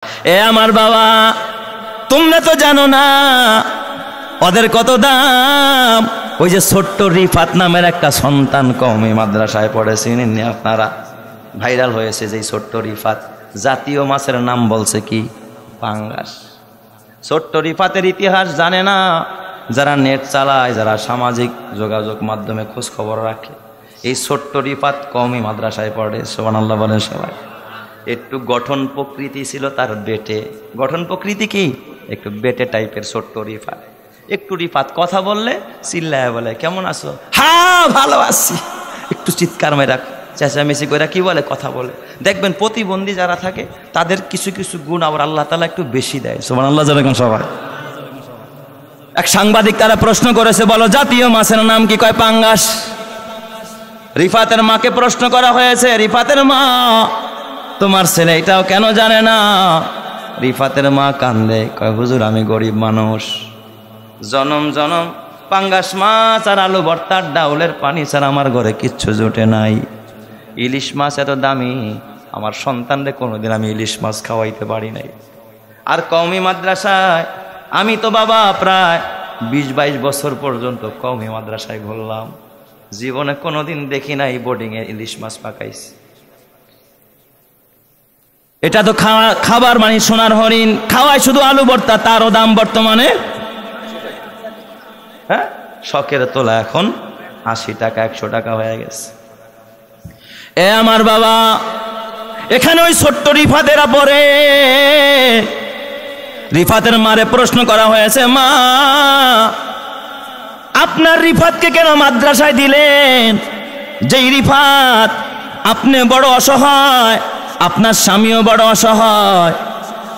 এ আমার বাবা, তোমরা তো জানো না ওদের কত দাম। ওই যে ছোট্ট রিফাত নামের একটা সন্তান কওমি মাদ্রাসায় পড়ে, চিনেননি আপনারা? ভাইরাল হয়েছে যে ছোট্ট রিফাত। জাতীয় মাছের নাম বলছে কি? পাঙ্গাস। ছোট্ট রিফাতের ইতিহাস জানে না যারা নেট চালায়, যারা সামাজিক যোগাযোগ মাধ্যমে খোঁজ খবর রাখে। এই ছোট্ট রিফাত কওমি মাদ্রাসায় পড়ে। সুবহানাল্লাহ বলেন সবাই। একটু গঠন প্রকৃতি ছিল তার বেটে। গঠন প্রকৃতি কি? একটু বেটে টাইপের ছোট্ট রিফাত। একটু রিফাত কথা বললে চিল্লায় বলে কেমন আছো? হ্যাঁ ভালো আছি। একটু চিৎকার মেরা চেঁচামেচি করে কি বলে? কথা বলে। দেখবেন প্রতিবন্ধী যারা থাকে তাদের কিছু কিছু গুণ আবার আল্লাহ তাআলা একটু বেশি দেয়। সুবহানাল্লাহ যেরকম সবাই। এক সাংবাদিক তারা প্রশ্ন করেছে, বলো জাতীয় মাছের নাম কি? কয় পাঙ্গাস। রিফাতের মাকে প্রশ্ন করা হয়েছে, রিফাতের মা তোমার ছেলে এটাও কেন জানে না? রিফাতের মা কান্দে, কয় হুজুর আমি গরিব মানুষ, জনম জনম পাঙ্গাস মাছ আর আলু ভর্তার ডাউলের পানি ছাড়া আমার ঘরে কিচ্ছু জুটে নাই। ইলিশ মাছ এত দামি, আমার সন্তানরে কোনোদিন আমি ইলিশ মাছ খাওয়াইতে পারি নাই। আর কওমি মাদ্রাসায় আমি তো বাবা প্রায় 20-22 বছর পর্যন্ত কওমি মাদ্রাসায় ঘুরলাম, জীবনে কোনোদিন দেখি নাই বোর্ডিংয়ে ইলিশ মাছ পাকাইছি। এটা তো খাবার মানে সোনার হরিণ, খাওয়ায় শুধু আলু ভর্তা, তারও দাম বর্তমানে হ্যাঁ শখের তোলা এখন 80 টাকা 100 টাকা হয়ে গেছে। এ আমার বাবা, এখানে ওই ছোট্ট রিফাতেরা পড়ে। রিফাতের মারে প্রশ্ন করা হয়েছে, মা আপনার রিফাতকে কেন মাদ্রাসায় দিলেন? যেই রিফাত আপনি বড় অসহায়, আপনার স্বামীও বড় অসহায়,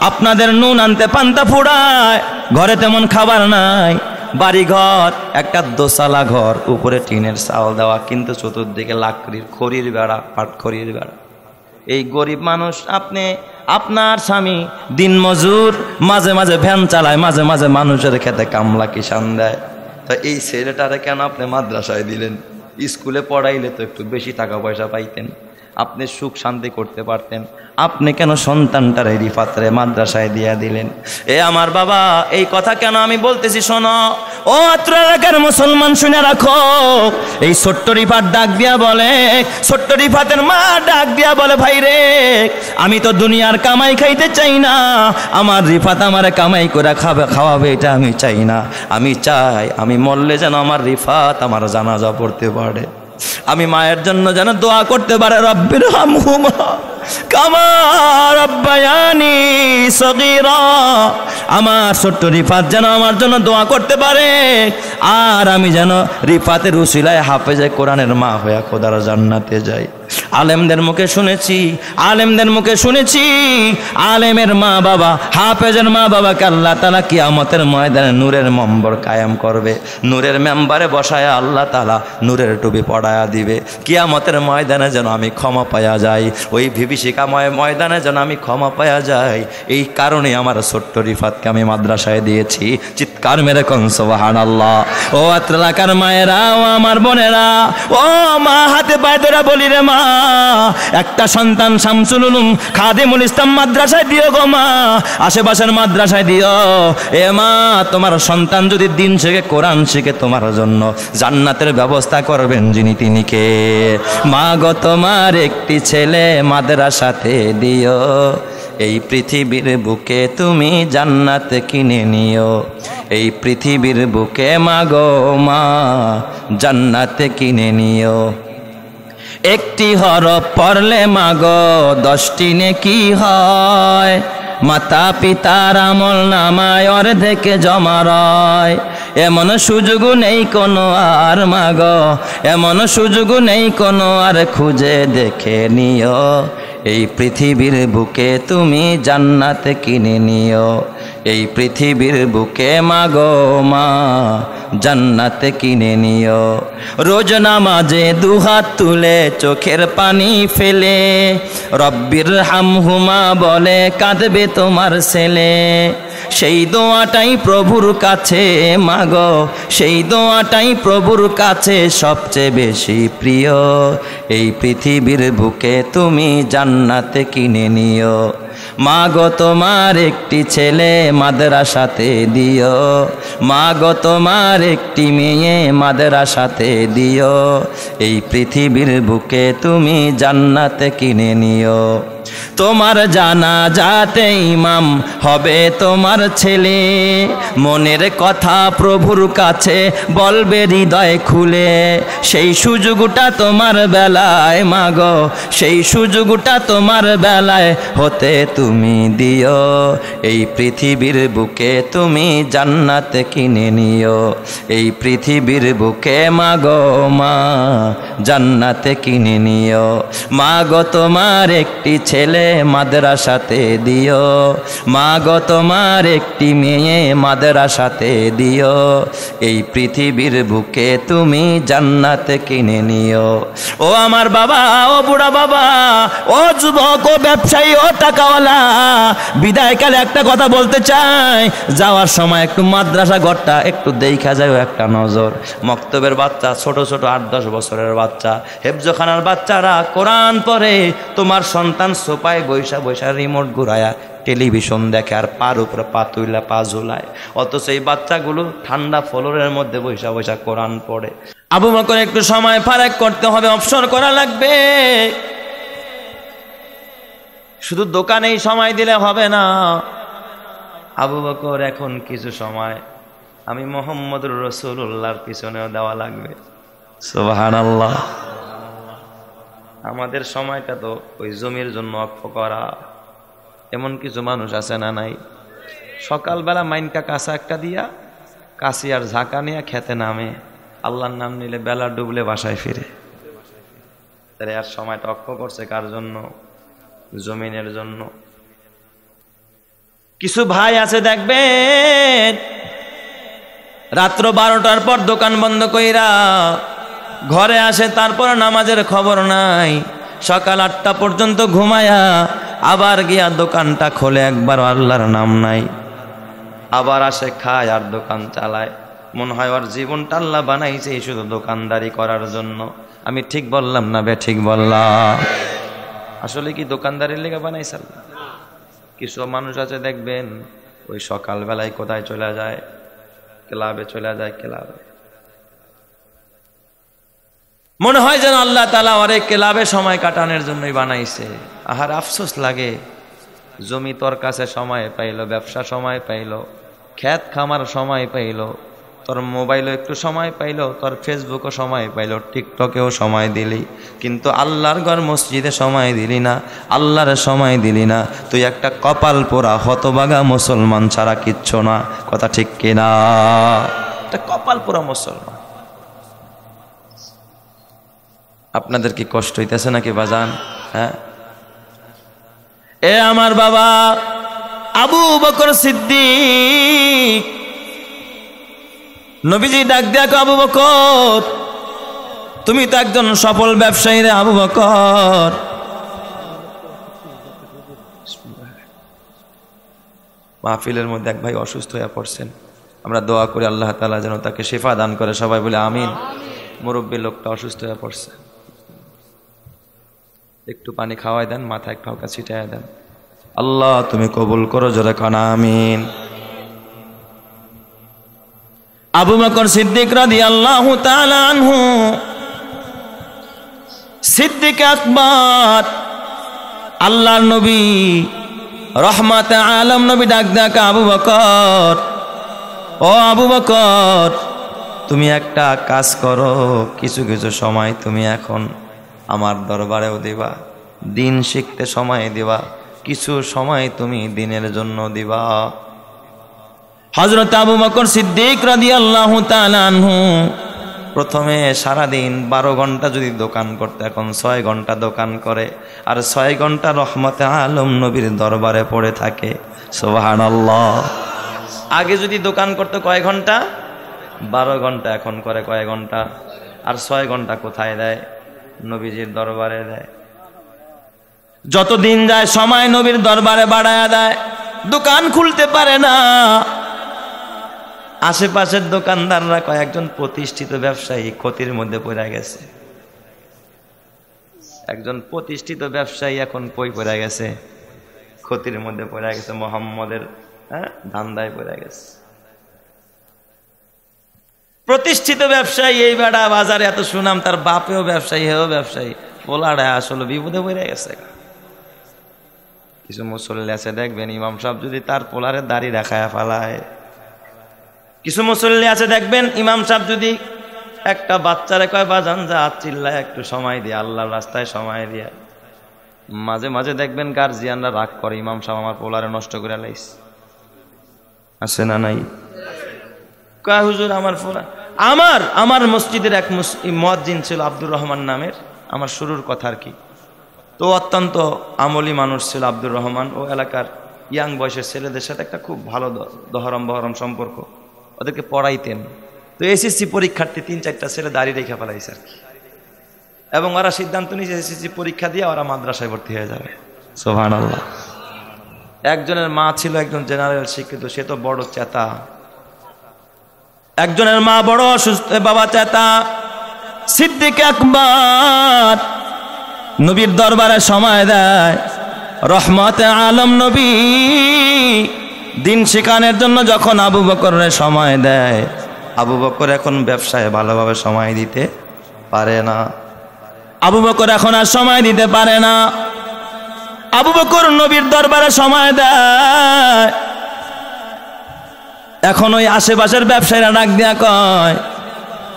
আপনাদের নুন আনতে পান্তা ফুরায়, ঘরে তেমন খাবার নাই, বাড়ি ঘর একটা দোসালা ঘর, উপরে টিনের চাল দেওয়া, কিন্তু চতুর্দিকে লাকড়ির খড়ির বেড়া, পাটখড়ির বেড়া। এই গরিব মানুষ আপনি, আপনার স্বামী দিন মজুর, মাঝে মাঝে ভ্যান চালায়, মাঝে মাঝে মানুষের খেতে কামলা কিষান দেয়। তো এই ছেলেটারে কেন আপনি মাদ্রাসায় দিলেন? স্কুলে পড়াইলে তো একটু বেশি টাকা পয়সা পাইতেন, আপনি সুখ শান্তি করতে পারতেন। আপনি কেন সন্তানটারে রিফাতরে মাদ্রাসায় দিয়ে দিলেন? এ আমার বাবা, এই কথা কেন আমি বলতেছি শোনো। ও অত্র এলাকার মুসলমান শুনে রাখো, এই ছোট্ট রিফাত ডাক দিয়া বলে, ছোট্ট রিফাতের মা ডাক দিয়া বলে, ভাই রে আমি তো দুনিয়ার কামাই খাইতে চাই না, আমার রিফাত আমারে কামাই করে খাওয়াবে এটা আমি চাই না। আমি চাই আমি মরলে যেন আমার রিফাত আমার জানাজা পড়তে পারে, আমি মায়ের জন্য যেন দোয়া করতে পারে, রব্বির হামহুমা কামা রাব্বায়ানি সগীরা। আমার ছোট্ট রিফাত যেন আমার জন্য দোয়া করতে পারে, আর আমি যেন রিফাতের উসিলায় হাফেজে কোরআনের মা হয়ে খোদার জান্নাতে যাই। আলেমদের মুখে শুনেছি, আলেমদের মুখে শুনেছি, আলেমের মা বাবা, হাফেজের মা বাবাকে আল্লাহ তাআলা কিয়ামতের ময়দানে নূরের মেম্বার কায়েম করবে, নূরের মেম্বারে বসায় আল্লাহ তাআলা নূরের টুপি পড়ায়া দিবে। কিয়ামতের ময়দানে যেন আমি ক্ষমা পাওয়া যাই, ওই বিভীষিকাময় ময়দানে যেন আমি ক্ষমা পাওয়া যাই। এই কারণে আমার ছোট্ট রিফাতকে আমি মাদ্রাসায় দিয়েছি। চিৎকার মেরে কোন সুবহানাল্লাহ। ও এলাকার মায়েরা, ও আমার বোনেরা, ও মা হাতে পায়ে ধরে বলি রে মা, একটা সন্তান শামসুল উলুম খাদিমুল ইসলাম মাদ্রাসায় দিও গো মা, আশেপাশের মাদ্রাসায় দিও। এ মা, তোমার সন্তান যদি দিন শিখে, কোরআন শিখে, তোমার জন্য জান্নাতের ব্যবস্থা করবেন যিনি, তিনি কে? মা গো তোমার একটি ছেলে মাদ্রাসাতে দিও, এই পৃথিবীর বুকে তুমি জান্নাত কিনে নিও। এই পৃথিবীর বুকে মা গো মা জান্নাত কিনে নিও। একটি হরফ পড়লে মাগো 10টি নেকি হয়, মাতা পিতার আমল নামায় অর্ধেকে জমা রয়। এমন সুযোগ নেই কোনো আর মাগো, এমন সুযোগ নেই কোনো আর, খুঁজে দেখে নিও। এই পৃথিবীর বুকে তুমি জান্নাত কিনে নিও। এই পৃথিবীর বুকে মাগো মা জান্নাত কিনে নিও। রোজ নামাজে দুহাত তুলে চোখের পানি ফেলে, রব্বির হামহুমা বলে কাঁদবে তোমার ছেলে। সেই দোয়াটাই প্রভুর কাছে মাগো, সেই দোয়াটাই প্রভুর কাছে সবচেয়ে বেশি প্রিয়। এই পৃথিবীর বুকে তুমি জান্নাত কিনে নিও। মা গো তোমার একটি ছেলে মাদ্রাসাতে দিও, মা গো তোমার একটি মেয়ে মাদ্রাসাতে দিও, এই পৃথিবীর বুকে তুমি জান্নাতে কিনে নিও। তোমার জানাজাতে ইমাম হবে তোমার ছেলে, মনের কথা প্রভুর কাছে বলবে হৃদয় খুলে, সেই সুযোগটা তোমার বেলায় মাগো, সেই সুযোগটা তোমার বেলায় হতে তুমি দিও, এই পৃথিবীর বুকে তুমি জান্নাত কিনে নিও, এই পৃথিবীর বুকে মাগো মা জান্নাতে কিনে নিও। মাগো তোমার একটি ছেলে মাদ্রাসাতে দিও, মা গো তোমার একটি মেয়ে মাদ্রাসাতে দিও, এই পৃথিবীর বুকে তুমি জান্নাতে কিনে নিও। ও আমার বাবা, ও বুড়া বাবা, ও যুবক, ও ব্যবসায়ী, ও টাকাওয়ালা, বিদায়কালে একটা কথা বলতে চাই, যাওয়ার সময় একটু মাদ্রাসা ঘরটা একটু দেখা যায়, একটা নজর। মক্তবের বাচ্চা, ছোট ছোট 8-10 বছরের বাচ্চা, হেফজখানার বাচ্চারা কোরআন পড়ে, তোমার সন্তান সোপায় বৈশা বৈশা রিমোট ঘুরায়া টেলিভিশন দেখে আর পার উপরে পা তুইলা পা ঝুলায়, অথচ এই বাচ্চাগুলো ঠান্ডা ফ্লোরের মধ্যে বৈশা বৈশা কোরআন পড়ে। আবু বকর একটু সময় ফারাক করতে হবে, অবসর করা লাগবে। শুধু দোকানেই সময় দিলে হবে না। আবু বকর এখন কিছু সময় আমি মুহাম্মদুর রাসূলুল্লাহর পিছনেও দেওয়া লাগবে। সুবহানাল্লাহ। আমাদের সময়টা তো ওই জমির জন্য অক্ষ করা। এমন কিছু মানুষ আছে না নাই, সকালবেলা মাইনকা কাঁচা একটা দিয়া কাশি আর ঝাঁকা নিয়ে খেতে নামে, আল্লাহর নাম নিলে বেলা ডুবলে বাসায় ফিরে। তাহলে আর সময়টা অক্ষ করছে কার জন্য? জমিনের জন্য। কিছু ভাই আছে দেখবেন রাত্র 12টার পর দোকান বন্ধ কইরা ঘরে আসে, তারপর নামাজের খবর নাই, সকাল 8টা পর্যন্ত ঘুমায়া আবার গিয়া দোকানটা খোলে, একবার আল্লাহর নাম নাই, আবার আসে খায় আর দোকান চালায়। মনে হয় ওর জীবনটা আল্লাহ বানাইছে শুধু দোকানদারি করার জন্য। আমি ঠিক বললাম না বে ঠিক বললাম? আসলে কি দোকানদারির লেগে বানাইছে আল্লাহ? কিছু মানুষ আছে দেখবেন ওই সকালবেলায় কোথায় চলে যায়, ক্লাবে চলে যায়, ক্লাবে মনে হয় যেন আল্লাহ তাআলা ওরে ক্লাবে সময় কাটানোর জন্যই বানাইছে। আহার আফসোস লাগে, জমি তোর কাছে সময় পাইলো, ব্যবসা সময় পাইলো, ক্ষেত খামার সময় পাইলো, তোর মোবাইলও একটু সময় পাইলো, তোর ফেসবুকও সময় পাইলো, টিকটকেও সময় দিলি, কিন্তু আল্লাহর ঘর মসজিদে সময় দিলি না, আল্লাহর সময় দিলি না। তুই একটা কপাল পোড়া হতভাগা মুসলমান ছাড়া কিচ্ছু না। কথা ঠিক কিনা? একটা কপাল পোড়া মুসলমান। আপনাদের কি কষ্ট হইতেছে নাকি বাজান? হ্যাঁ, এ আমার বাবা আবু বকর সিদ্দিক, নবীজি ডাক দেখো, আবু বকর তুমি তো একজন সফল ব্যবসায়ী রে আবু বকর। মাহফিলের মধ্যে এক ভাই অসুস্থ হয়ে পড়ছেন, আমরা দোয়া করি আল্লাহ তাআলা যেন তাকে শিফা দান করে, সবাই বলে আমিন। মুরব্বী লোকটা অসুস্থ হয়ে পড়ছে, একটু পানি খাওয়াই দেন, মাথায় একটু হালকা ছিটাই দেন। আল্লাহ তুমি কবুল করো, জোরে কানা আমিন। আবু বকর সিদ্দিক রাদিয়াল্লাহু তাআলা আনহু, সিদ্দিক আকবর, আল্লাহর নবী রহমাতে আলম নবী ডাক ডাক, আবু বকর, ও আবু বকর তুমি একটা কাজ করো, কিছু কিছু সময় তুমি এখন আমার দরবারেও দিবা, দিন শিখতে সময় দিবা, কিছু সময় তুমি দিনের জন্য দিবা। হযরত আবু বকর সিদ্দিক রাদিয়াল্লাহু তাআলা আনহু প্রথমে সারাদিন 12 ঘন্টা যদি দোকান করতে, এখন 6 ঘন্টা দোকান করে, আর 6 ঘন্টা রহমতে আলম নবীর দরবারে পড়ে থাকে। সুবহানাল্লাহ। আগে যদি দোকান করতে কয় ঘন্টা? 12 ঘন্টা, এখন করে কয় ঘন্টা? আর 6 ঘন্টা কোথায় দেয়? নবীজির দরবারে দেয়। যত দিন যায় সময় নবীর দরবারে বাড়ায়া দেয়, দোকান খুলতে পারে না। আশেপাশের দোকানদাররা কয়েকজন প্রতিষ্ঠিত ব্যবসায়ী ক্ষতির মধ্যে পড়ে গেছে। একজন প্রতিষ্ঠিত ব্যবসায়ী এখন পড়ে গেছে ক্ষতির মধ্যে পড়ে গেছে, মোহাম্মদের ধান্দায় পড়ে গেছে। প্রতিষ্ঠিত ব্যবসায়ী এই বেড়া, বাজারে এত সুনাম, তার বাপেও ব্যবসায়ী, হেও ব্যবসায়ী, পোলাটা আসলে বিপদে পড়ে গেছে। কিছু মুসল্লি আছে দেখবেন, ইমাম সাহেব যদি তার পোলারে দাড়ি রাখায় ফেলায়। কিছু মুসল্লি আছে দেখবেন, ইমাম সাহেব যদি একটা বাচ্চারে কয় বাজান যা, চিল্লায় একটু সময় দিয়ে, আল্লাহর রাস্তায় সময় দিয়ে। মাঝে মাঝে দেখবেন গার্জিয়ানরা রাগ করে, ইমাম সাহেব আমার পোলারে নষ্ট করে লাইছে। আছে না নাই? কয় হুজুর আমার পোলা, আমার মসজিদের এক মুয়াজ্জিন ছিল আব্দুর রহমান নামের, আমার শুরুর কথা আর কি। তো অত্যন্ত আমলি মানুষ ছিল আব্দুর রহমান। ও এলাকার ইয়াং বয়সের ছেলেদের সাথে একটা খুব ভালো দহরম বহরম সম্পর্ক, ওদেরকে পড়াইতেন। তো এসএসসি পরীক্ষার্থী 3-4টা ছেলে দাঁড়িয়ে রেখে ফেলাইছে আর কি, এবং ওরা সিদ্ধান্ত নিয়েছে এসএসসি পরীক্ষা দিয়ে ওরা মাদ্রাসায় ভর্তি হয়ে যাবে। সুবহানাল্লাহ। একজনের মা ছিল একজন জেনারেল শিক্ষিত, সে তো বড় চেতা। একজনের মা বড় অসুস্থ, বাবা চেতা। সিদ্দিক আকবর নবীর দরবারে সময় দেয়, রহমতে আলম নবী দিন শিখানোর জন্য যখন আবু বকরের সময় দেয়, আবু বকর এখন ব্যবসায় ভালোভাবে সময় দিতে পারে না। আবু বকর এখন আর সময় দিতে পারে না। আবু বকর নবীর দরবারে সময় দেয়, এখন ওই আশেপাশের ব্যবসায়ীরা ডাক দিয়া কয়,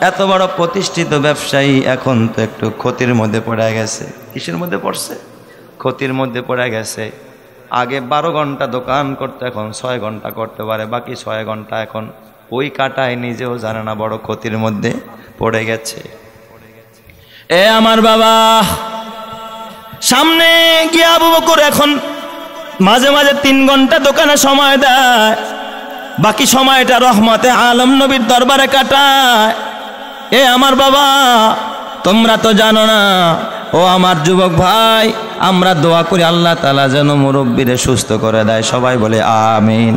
এত বড় প্রতিষ্ঠিত ব্যবসায়ী এখন তো একটু ক্ষতির মধ্যে পড়ে গেছে। কিসের মধ্যে পড়ছে? ক্ষতির মধ্যে পড়ে গেছে। আগে 12 ঘন্টা দোকান করতে, এখন 6 ঘন্টা করতে পারে, বাকি 6 ঘন্টা এখন ওই কাটায় নিজেও জানে না, বড় ক্ষতির মধ্যে পড়ে গেছে। এ আমার বাবা, সামনে গিয়ে আবু বকর এখন মাঝে মাঝে 3 ঘন্টা দোকানে সময় দেয়, বাকি সময়টা রহমতে আলম নবীর দরবারে কাটায়। এ আমার বাবা, তোমরা তো জানো না, ও আমার যুবক ভাই, আমরা দোয়া করি আল্লাহ তাআলা যেন মুরব্বীরে সুস্থ করে দেয়। সবাই বলে আমিন,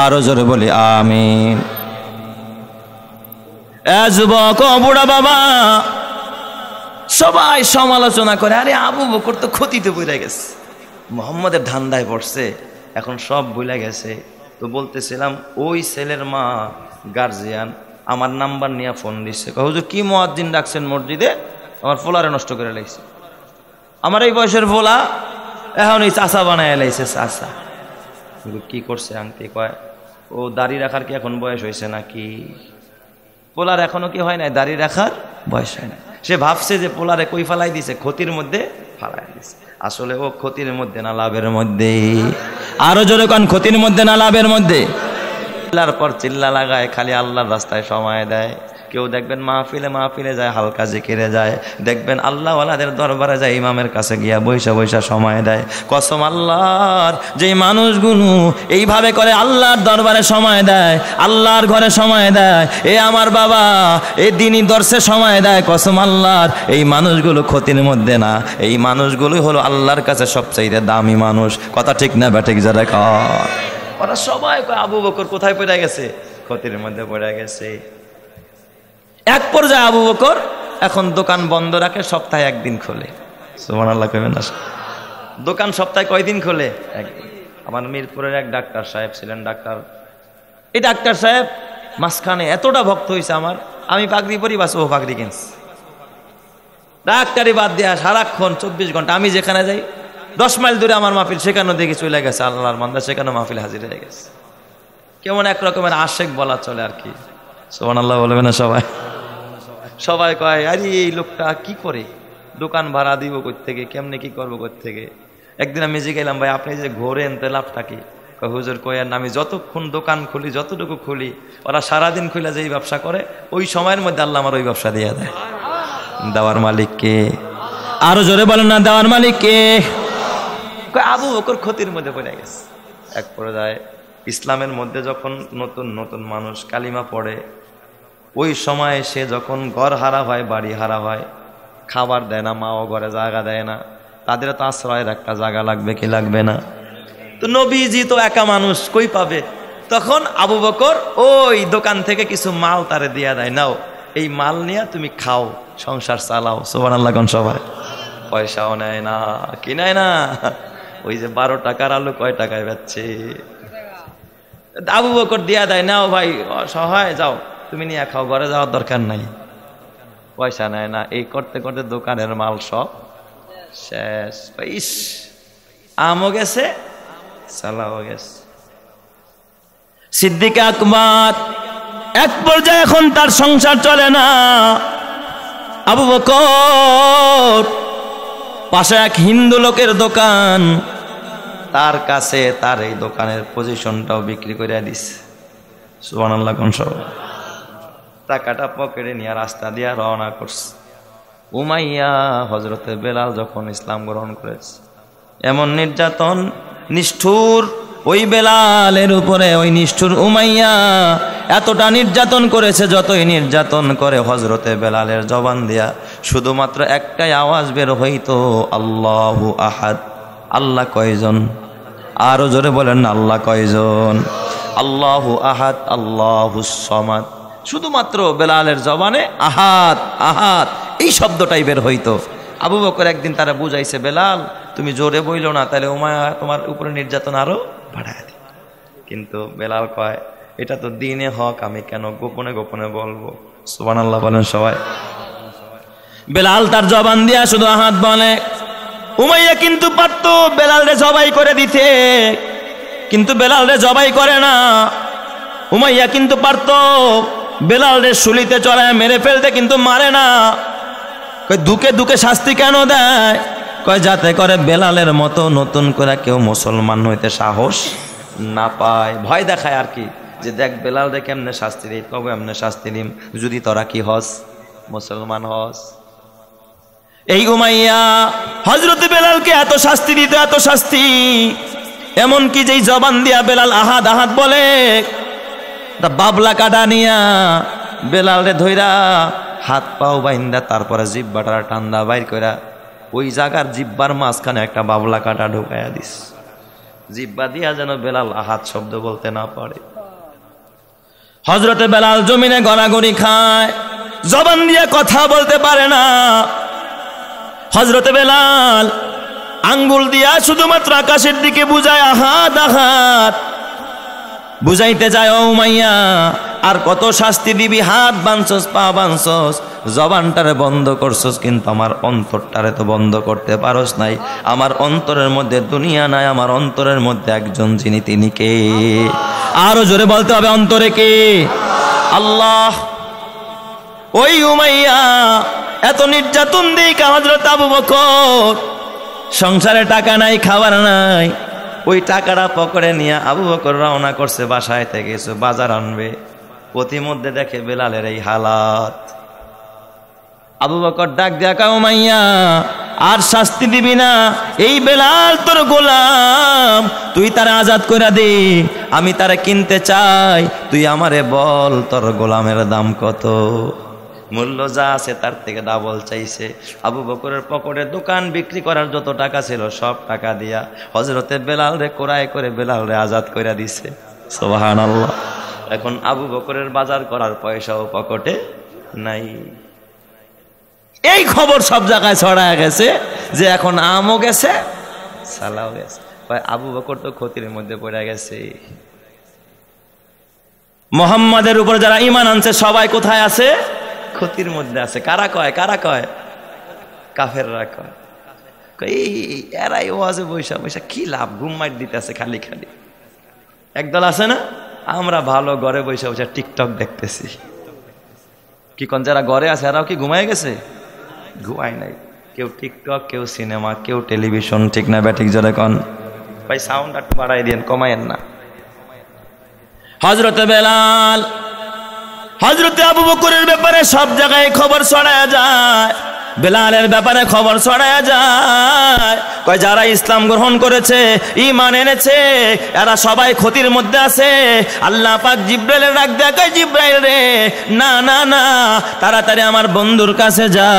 আরো জোরে বলি আমিন। এ যুবক, ও বুড়া বাবা, সবাই সমালোচনা করে, আরে আবু বকর তো ক্ষতিতে পড়ে গেছে, মুহাম্মদের ধান্দায় পড়ছে, এখন সব ভুলে গেছে। তো বলতেছিলাম, ওই ছেলের মা গার্জিয়ান আমার নাম্বার নিয়ে ফোন দিচ্ছে, হুজুর কি মুয়াজ্জিন ডাকছেন মসজিদে, আমার ফোলারে নষ্ট করে লাইছে। আমার এই বয়সের ফোলা এখন এই চাচা বানায় লাইছে। চাচা কি করছে আংটি? কয় ও দাড়ি রাখার কি এখন বয়স হয়েছে নাকি? পোলার এখনো কি হয় নাই, দাড়ি রাখার বয়স হয় না। সে ভাবছে যে পোলারে কই ফালাই দিছে, ক্ষতির মধ্যে ফালাই দিছে। আসলে ও ক্ষতির মধ্যে না লাভের মধ্যে। আরো জোরে কোন, ক্ষতির মধ্যে না লাভের মধ্যে। চিল্লার পর চিল্লা লাগায়, খালি আল্লাহর রাস্তায় সময় দেয়। কেউ দেখবেন মাহফিলে যায়, হালকা জিকিরে যায়। দেখবেন আল্লাহ ওয়ালাদের দরবারে যায়, ইমামের কাছে গিয়া বৈশা বৈশা সময় দেয়। কসম আল্লাহর, যেই মানুষগুলো এইভাবে করে আল্লাহর দরবারে সময় দেয়, আল্লাহর ঘরে সময় দেয়, এ আমার বাবা, এই দিনই দর্শে সময় দেয়, কসম আল্লাহর, এই মানুষগুলো ক্ষতির মধ্যে না। এই মানুষগুলো হলো আল্লাহর কাছে সবচাইতে দামি মানুষ। কথা ঠিক না ব্যাঠিক যারা কয়? ওরা সবাই কয় আবু বকর কোথায় পড়ে গেছে? ক্ষতির মধ্যে পড়ে গেছে। এক পর্যায়ে আবু বকর এখন দোকান বন্ধ রাখে, সপ্তাহে 1 দিন খোলে। সুবহানাল্লাহ কইবেন না? দোকান সপ্তাহে কয়দিন খোলে? 1 দিন। আমার মিরপুরের এক ডাক্তার সাহেব ছিলেন, ডাক্তার। এই ডাক্তার সাহেব মাঝখানে এতটা ভক্ত হয়েছে আমার, আমি পাগড়ি পরি, বাস ও পাগড়ি কিনছে। ডাক্তারি বাদ দেয়া সারাক্ষণ 24 ঘন্টা আমি যেখানে যাই, 10 মাইল দূরে আমার মাহফিল, সেখানেও দেখি চলে গেছে আল্লাহর বান্দা, সেখানেও মাহফিল হাজির হয়ে গেছে। কেমন এক রকমের আশেক বলা চলে আর কি। সুবহানাল্লাহ বলবে না সবাই? সবাই কয় আরে এই লোকটা কি করে, দোকান ভাড়া দিব কই থেকে, কেমনে কি করবো কই থেকে। একদিন আমি জিজ্ঞাসা, ভাই আপনি যে ঘোরেন তে লাভটা কি? হুজুর কয়েন, আমি যতক্ষণ দোকান খুলি, যতটুকু খুলি, ওরা সারাদিন খুলে যেই ব্যবসা করে, ওই সময়ের মধ্যে আল্লাহ আমার ওই ব্যবসা দিয়ে দেয়। দেওয়ার মালিক কে? আরো জোরে বলেন না, দেওয়ার মালিক কে? আবু বকর ক্ষতির মধ্যে পড়ে গেছে। এক পর্যায়ে ইসলামের মধ্যে যখন নতুন নতুন মানুষ কালিমা পড়ে, ওই সময় সে যখন ঘর হারা হয়, বাড়ি হারা হয়, খাবার দেয় না, মাও ঘরে জায়গা দেয় না, তাদের তো আশ্রয়ের একটা জায়গা লাগবে কি লাগবে না? তো নবীজি তো একা মানুষ, কই পাবে? তখন আবু বকর ওই দোকান থেকে কিছু মাল তারে দিয়া দেয়, নাও এই মাল নিয়ে তুমি খাও, সংসার চালাও। সুবহানাল্লাহ কোন সবাই? পয়সাও নেয় না, কি নেয় না, ওই যে 12 টাকার আলু কয় টাকায় বেচছে? আবু বকর দিয়া দেয়, নাও ভাই সহায় যাও, তুমি নিয়ে খাও, ঘরে যাওয়ার দরকার নাই। পয়সা নেয় না। এই করতে করতে দোকানের মাল সব শেষ। ইস, আমও গেছে, সালাও গেছে। সিদ্দিক আকবর এক পর্যায়ে এখন তার সংসার চলে না। আবু বকর পাশে এক হিন্দু লোকের দোকান, তার কাছে তার এই দোকানের পজিশনটাও বিক্রি করে দিছে। সুবহানাল্লাহ কোন সব টাকাটা পকেটে নিয়ে রাস্তা দিয়ে রওনা করছে। উমাইয়া হযরতে বেলাল যখন ইসলাম গ্রহণ করেছে, এমন নির্যাতন নিষ্ঠুর ওই বেলালের উপরে ওই নিষ্ঠুর উমাইয়া এতটা নির্যাতন করেছে, যতই নির্যাতন করে হযরতে বেলালের জবান দিয়া শুধুমাত্র একটাই আওয়াজ বের হইতো, আল্লাহু আহাদ। আল্লাহ কয়জন? আরো জোরে বলেন না, আল্লাহ কয়জন? আল্লাহু আহাদ, আল্লাহুস সামাদ। শুধুমাত্র বেলালের জবানে আহাদ আহাদ এই শব্দটাই বের হইতো। আবু বকর একদিন তারা বুঝাইছে, বেলাল তুমি জোরে বইল না, তাহলে উমাইয়া তোমার উপরে নির্যাতন আরো বাড়ায় দিবে। কিন্তু বেলাল কয়, এটা তো দ্বীনে হক, আমি কেন গোপনে গোপনে বলবো? সুবহানাল্লাহ বলেন সবাই। বেলাল তার জবান দিয়া শুধু আহাদ বলে। উমাইয়া কিন্তু পারত বেলালরে জবাই করে দিতে, কিন্তু বেলালরে জবাই করে না। উমাইয়া কিন্তু পারত বেলালরে শুলিতে চড়ায় মেরে ফেলতে, কিন্তু মারে না। দুকে দুকে শাস্তি কেন দেয়? কয় যাতে করে বেলালের মতো নতুন করে কেউ মুসলমান হইতে সাহস না পায়, ভয় দেখায় আর কি, যে দেখ বেলাল রে কেমনে শাস্তি দিই, তবে এমনি শাস্তি দিম যদি তোরা কি হস, মুসলমান হস। এই উমাইয়া হযরত বেলালকে এত শাস্তি দিত, এত শাস্তি, এমন কি যেই জবান দিয়া বেলাল আহাদ আহাদ বলে, তা বাবলা কাটা নিয়া বেলাল রে ধইরা হাত পাও বাইন্দা তারপরে জিব্বাটা ঠান্ডা বাইর কইরা ওই জায়গার জিব্বার মাঝখানে একটা বাবলা কাটা ঢুকাইয়া দিস, জিব্বা দিয়া যেন বেলাল আহাদ শব্দ বলতে না পারে। হযরতে বেলাল জমিনে গড়াগড়ি খায়, জবান দিয়ে কথা বলতে পারে না। হযরতে বেলাল আঙ্গুল দিয়া শুধুমাত্র আকাশের দিকে বুঝায় আহাদ আহাদ, বুঝাইতে যায়, ও উমাইয়া আর কত শাস্তি দিবি? হাত বানছস, পা বানছস, জবানটারে বন্ধ করছস, কিন্তু আমার অন্তরটারে তো বন্ধ করতে পারস নাই। আমার অন্তরের মধ্যে দুনিয়া নাই, আমার অন্তরের মধ্যে একজন যিনি, তিনি কে? আরো জোরে বলতে হবে, অন্তরে কে? আল্লাহ। ওই উমাইয়া এত নির্যাতন দিক হযরত আবু বকর সংসারে টাকা নাই, খাবার নাই, ওই টাকাটা পকেটে নিয়ে আবু বকর রওনা করছে বাসায় থেকে কিছু বাজার আনবে। প্রতিমধ্যে দেখে বেলালের এই হালাত। আবু বকর ডাক দিয়া কয়, উমাইয়া আর শাস্তি দিবি না, এই বেলাল তোর গোলাম, তুই তারে আজাদ করে দে, আমি তারে কিনতে চাই, তুই আমারে বল তোর গোলামের দাম কত? মূল্য যা আছে তার থেকে ডাবল চাইছে। আবু বকরের পকেটে দোকান বিক্রি করার যত টাকা ছিল সব টাকা দিয়া হযরতে বেলাল রে কোরায় করে বেলাল রে আজাদ করে দিছে। সুবহানাল্লাহ। এখন আবু বকরের বাজার করার পয়সাও পকেটে নাই। এই খবর সব জায়গায় ছড়ায় গেছে যে এখন আমও গেছে, সালাও গেছে। আবু বকর তো ক্ষতির মধ্যে পড়ে গেছে। মুহাম্মাদের উপর যারা ঈমান আনছে সবাই কোথায় আছে? ক্ষতির মধ্যে আছে। কারা কয়? কারা কয়? কাফেররা কয়। এরাই ওয়াজে বৈশা বৈশা কি লাভ, ঘুম মার দিতেছে খালি খালি। একদল আছে না, আমরা ভালো ঘরে বৈশা বৈশা টিকটক দেখতেছি। কি কোন যারা ঘরে আছে এরাও কি ঘুমায় গেছে? ঘুমায় নাই। কেউ টিকটক, কেউ সিনেমা, কেউ টেলিভিশন। ঠিক না ব্যাঠিক জোরে কন ভাই, সাউন্ড একটু বাড়াই দেন, কমায়েন না। হযরতে বেলাল, হযরতে আবু বকরের ব্যাপারে সব জায়গায় খবর ছড়ায় যায়, বেলালের ব্যাপারে খবর ছড়ায় যায়। কয় যারা ইসলাম গ্রহণ করেছে, ঈমান এনেছে, এরা সবাই ক্ষতির মধ্যে আছে। আল্লাহ পাক জিব্রাইলের ডাক দেয়া কয়, জিব্রাইল রে, না না না, তাড়াতাড়ি আমার বন্ধুর কাছে যা,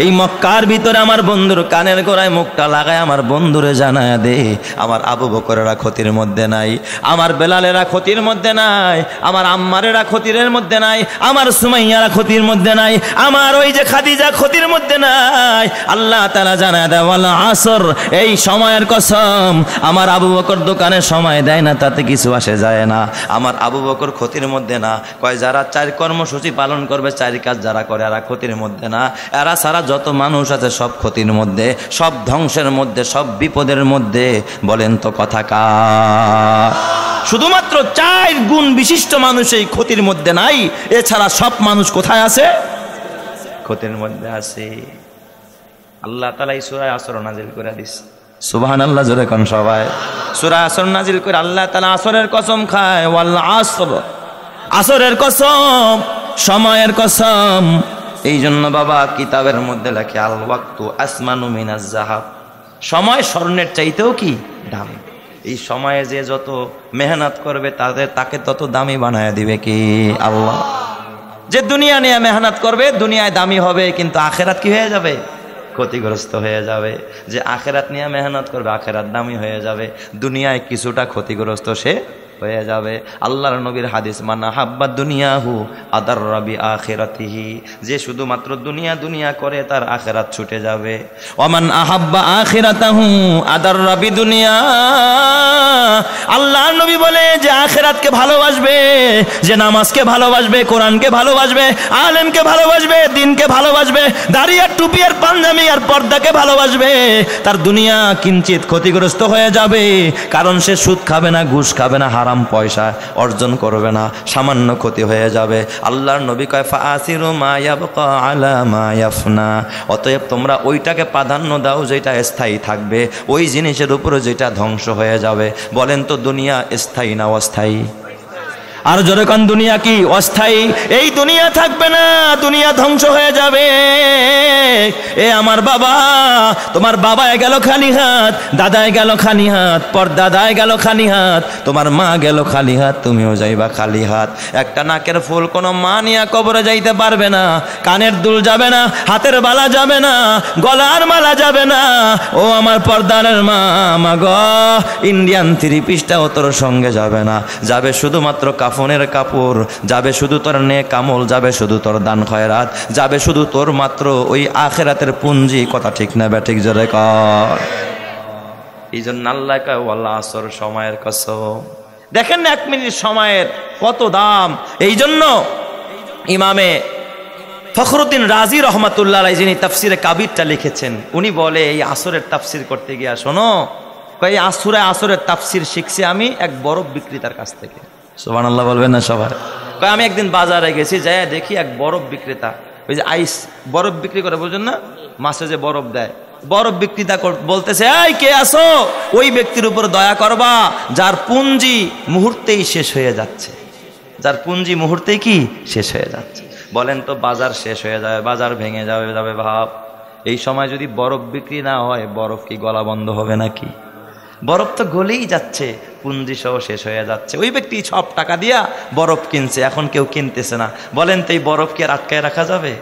এই মক্কার ভিতরে আমার বন্ধুর কানের গোড়ায় মুখটা লাগায় আমার বন্ধুরে জানায় দে, আমার আবু বকরেরা ক্ষতির মধ্যে নাই, আমার বেলালেরা ক্ষতির মধ্যে নাই, আমার আম্মারেরা ক্ষতির মধ্যে নাই, আমার সুমাইয়ারা ক্ষতির মধ্যে নাই, আমার ওই যে খাদিজা ক্ষতির মধ্যে মধ্যে নাই। আল্লাহ তাআলা জানায় দেয় ওয়াল আসর, এই সময়ের কসম, আমার আবু বকর দোকানে সময় দেয় না, তাতে কিছু আসে যায় না। আমার আবু বকর ক্ষতির মধ্যে না। কয় যারা 4 কর্মসূচি পালন করবে, 4 কাজ যারা করে এরা ক্ষতির মধ্যে না, এরা সারা যত মানুষ আছে সব ক্ষতির মধ্যে, সব ধ্বংসের মধ্যে, সব বিপদের মধ্যে। বলেন তো কথা কার? শুধুমাত্র 4 গুণ বিশিষ্ট মানুষ এই ক্ষতির মধ্যে নাই, এছাড়া সব মানুষ কোথায় আছে? ক্ষতির মধ্যে আছে। আল্লাহ তাআলা এই সূরা আসর নাজিল করে দিয়েছে। সুবহানাল্লাহ, জোরে কোন সবাই। সূরা আসর নাজিল করে আল্লাহ তাআলা আসরের কসম খায়, ওয়াল আসর, আসরের কসম, সময়ের কসম। এই জন্য বাবা কিতাবের মধ্যে লেখে আল ওয়াক্তু আসমানু মিনাজ যাহাব, সময় স্বর্ণের চাইতেও কি দামি। এই সময়ে যে যত মেহনত করবে তাকে তত দামি বানায় দিবে কি আল্লাহ। যে দুনিয়া নিয়ে মেহনত করবে দুনিয়ায় দামি হবে, কিন্তু আখেরাত কি হয়ে যাবে? ক্ষতিগ্রস্ত হয়ে যাবে। যে আখেরাত নিয়ে মেহনত করবে আখেরাত দামি হয়ে যাবে, দুনিয়ায় কিছুটা ক্ষতিগ্রস্ত সে হয়ে যাবে। আল্লাহর নবীর হাদিস, মানা হাব্বা দুনিয়াহু আদার রবি আখিরাতিহি, যে শুধুমাত্র দুনিয়া দুনিয়া করে তার আখেরাত ছুটে যাবে। ওমান আহাব্বা আখিরাতাহু আদার রবি দুনিয়া, আল্লাহর নবী বলে যে আখেরাতকে ভালোবাসবে, যে নামাজকে ভালোবাসবে, কোরআনকে ভালোবাসবে, আলেমকে ভালোবাসবে, দিনকে ভালোবাসবে, দাড়ি আর টুপি আর পাঞ্জাবি আর পর্দাকে ভালোবাসবে, তার দুনিয়া কিঞ্চিত ক্ষতিগ্রস্ত হয়ে যাবে। কারণ সে সুদ খাবে না, ঘুষ খাবে না, হারাম পয়সা অর্জন করবে না, সামান্য ক্ষতি হয়ে যাবে। আল্লাহর নবী কয় ফাআসিরু মা ইয়াবকা আলা মা ইয়াফনা, অতএব তোমরা ওইটাকে প্রাধান্য দাও যেটা স্থায়ী থাকবে, ওই জিনিসের উপরে যেটা ধ্বংস হয়ে যাবে। বলেন তো দুনিয়া স্থায়ী না অস্থায়ী? আর জোরে কোন দুনিয়া কি অস্থায়ী? এই দুনিয়া থাকবে না, দুনিয়া ধ্বংস হয়ে যাবে। এ আমার বাবা, তোমার বাবায় গেল খালি হাত, দাদায় গেল খালি হাত, পরদাদায় গেল খালি হাত, তোমার মা গেল খালি হাত, তুমিও যাইবা খালি হাত। একটা নাকের ফুল কোনো মা নিয়ে কবরে যাইতে পারবে না, কানের দুল যাবে না, হাতের বালা যাবে না, গলার মালা যাবে না। ও আমার পর্দারের মা, মাগ ইন্ডিয়ান 3 পিসটাও তোর সঙ্গে যাবে না, যাবে শুধুমাত্র কাফনের কাপড়, যাবে শুধু তোর নেক আমল, যাবে শুধু তোর দান খয়রাত, যাবে শুধু তোর মাত্র ওই আখিরাতের পুঞ্জি। কথা ঠিক না বেঠিক? জোরে কর। এই জন্য আল্লাহ কয় ওয়াল আসর, সময়ের কসম। দেখেন না 1 মিনিট সময়ের কত দাম। এই জন্য ইমামে ফখরুদ্দিন রাজি রহমাতুল্লাহ আলাইহি, যিনি তাফসিরে কাবিরটা লিখেছেন, উনি বলে এই আসরের তাফসির করতে গিয়া, শোনো, এই আসরের তাফসির শিখছি আমি এক বরফ বিক্রেতার কাছ থেকে। সুবহানাল্লাহ বলবেন না সবাই? কয় আমি একদিন বাজারে গেছি, যাই দেখি এক বরফ বিক্রেতা, ওই যে আইস বরফ বিক্রি করে, বুঝুন না, মাছে যে বরফ দেয়, বরফ বিক্রেতা বলতেছে, এই কে আসো? ওই ব্যক্তির উপর দয়া করবা যার পুঞ্জি মুহূর্তেই শেষ হয়ে যাচ্ছে, যার পুঞ্জি মুহূর্তেই কি শেষ হয়ে যাচ্ছে। বলেন তো বাজার শেষ হয়ে যাবে, বাজার ভেঙে যাবে ভাব। এই সময় যদি বরফ বিক্রি না হয়, বরফ কি গলা বন্ধ হবে নাকি? বরফ তো গলেই যাচ্ছে, পুঞ্জি সহ শেষ হয়ে যাচ্ছে। ওই ব্যক্তি সব টাকা দিয়া বরফ কিনছে, এখন কেউ কিনতেছে না। বলেন তো এই বরফ কি আর আটকায় রাখা যাবে?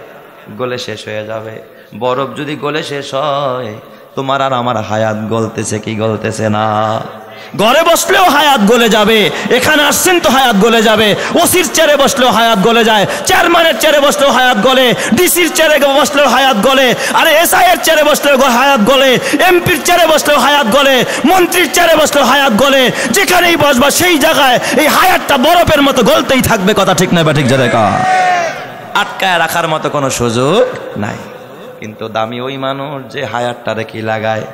গলে শেষ হয়ে যাবে। বরফ যদি গলে শেষ হয়, তোমার আর আমার হায়াত গলতেছে কি গলতেছে না? ঘরে বসলেও হায়াত গলে যাবে, এখানে আসছেন তো হায়াত গলে যাবে। ওসির চেয়ারে বসলেও হায়াত গলে যায়, চেয়ারম্যানের চেয়ারে বসলেও হায়াত গলে, ডিসির চেয়ারে বসলেও হায়াত গলে, আরে এসআই এর চেয়ারে বসলেও হায়াত গলে, এমপির চেয়ারে বসলেও হায়াত গলে, মন্ত্রীর চেয়ারে বসলেও হায়াত গলে। যেখানেই বসবা সেই জায়গায় এই হায়াতটা বরফের মতো গলতেই থাকবে। কথা ঠিক না বা ঠিক? যাবে কা আটকায় রাখার মতো কোনো সুযোগ নাই। কিন্তু দামি ওই মানুষ যে হায়াতটা রেখে লাগায়,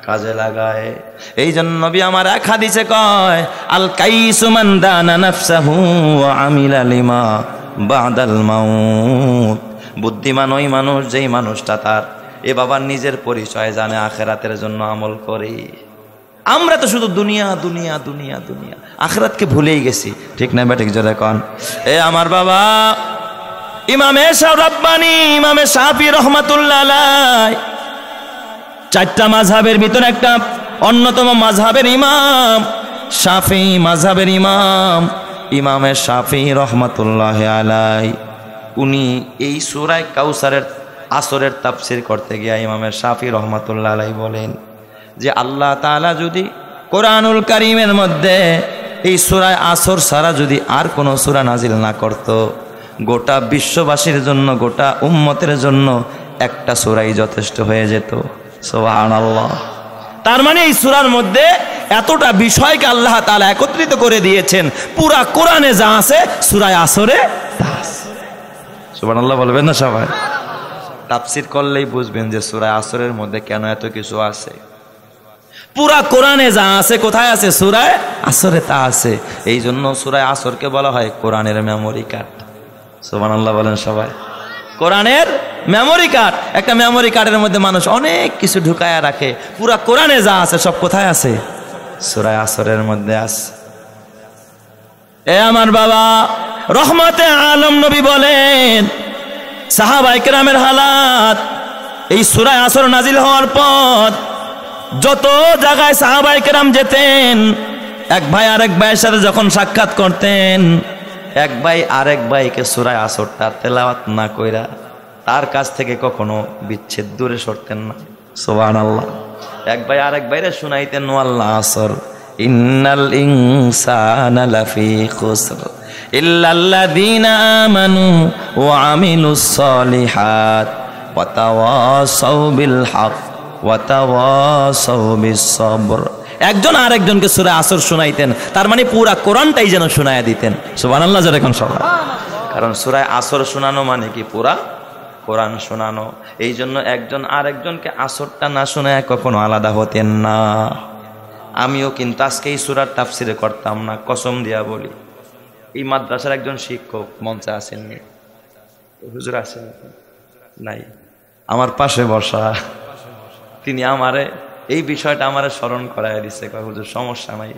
কাজে লাগায়। এই জন্য নবী আমার এক হাদিসে কয়, আল কাইসু মান দানা নাফসাহু ওয়া আমিলা লিমা বাদাল মাউত। বুদ্ধিমান ওই মানুষ যেই মানুষটা তার এ বাবার নিজের পরিচয় জানে, আখেরাতের জন্য আমল করে। আমরা তো শুধু দুনিয়া দুনিয়া দুনিয়া দুনিয়া, আখেরাতকে ভুলেই গেছি। ঠিক না বেঠিক? জোরে কোন। এ আমার বাবা, ইমামে রাব্বানী ইমামে শাফি রহমাতুল্লাহ আলাইহি 4টা মাযহাবের ভিতর একটা অন্যতম মাযহাবের ইমাম, শাফি মাযহাবের ইমাম, ইমামে শাফি রহমাতুল্লাহ আলাইহি, উনি এই সূরা কাউসারের আসরের তাফসীর করতে গিয়ে ইমামে শাফি রহমাতুল্লাহ আলাইহি বলেন যে আল্লাহ তাআলা যদি কোরআনুল কারীমের মধ্যে এই সূরা আসর ছাড়া যদি আর কোনো সূরা নাজিল না করত, গোটা বিশ্ববাসীর জন্য, গোটা উম্মতের জন্য একটা সূরাই যথেষ্ট হয়ে যেত। সুবহানাল্লাহ। তার মানে এই সূরার মধ্যে এতটা বিষয়কে আল্লাহ তাআলা একত্রিত করে দিয়েছেন, পুরা কোরআনে যা আছে সূরা আসরে তা আছে। সুবহানাল্লাহ বলবেন না সবাই? তাফসীর করলেই বুঝবেন যে সূরা আসরের মধ্যে কেন এত কিছু আছে। পুরা কোরআনে যা আছে কোথায় আছে? সূরা আসরে তা আছে। এই জন্য সূরা আসরকে বলা হয় কোরআনের মেমোরি কার্ড। সুবহানাল্লাহ বলেন সবাই। কোরআনের মেমোরি কার্ড। একটা মেমোরি কার্ডের মধ্যে মানুষ অনেক কিছু ঢুকায়া রাখে, পুরা কোরআনে যা আছে সব কোথায় আছে? সূরা আসরের মধ্যে আছে। এ আমার বাবা, রহমতে আলম নবী বলেন সাহাবায়ে কেরামের হালাত এই সূরা আসর নাজিল হওয়ার পর যত জায়গায় সাহাবায়ে কেরাম যেতেন, এক ভাই আরেক ভাইয়ের সাথে যখন সাক্ষাৎ করতেন, এক ভাই আরেক ভাইকে সূরা আসরটা তেলাওয়াত না কইরা তার কাছ থেকে কখনো বিচ্ছেদ দূরে সরতেন না। সুবহানাল্লাহ। এক ভাই আরেক ভাইরে শুনাইতেন ওয়াল আসর ইন্নাল ইনসানা লাফি খুসর ইল্লাল্লাযীনা আমানু ওয়া আমিলুস সলিহাত ওয়া তাওয়াসাউ বিল হক ওয়া তাওয়াসাউ বিস সবর। একজন আরেকজনকে সূরা আসর শুনাইতেন, তার মানে পুরা কোরআনটাই যেন শুনায়া দিতেন। সুবহানাল্লাহ যেরকম সবাই। কারণ সূরা আসর শোনানো মানে কি? পুরা কোরআন শোনানো। এই জন্য একজন আরেকজনকে আসরটা না শোনায় কখনো আলাদা হতেন না। আমিও কিন্তু আজকে এই সূরার তাফসিরে করতাম না, কসম দিয়া বলি। এই মাদ্রাসার একজন শিক্ষক মঞ্চে আসেননি, হুজুর আসেন নাই, আমার পাশে বসা, তিনি আমারে এই বিষয়টা আমারে স্মরণ করায় দিচ্ছে। হুজুর সমস্যা নাই,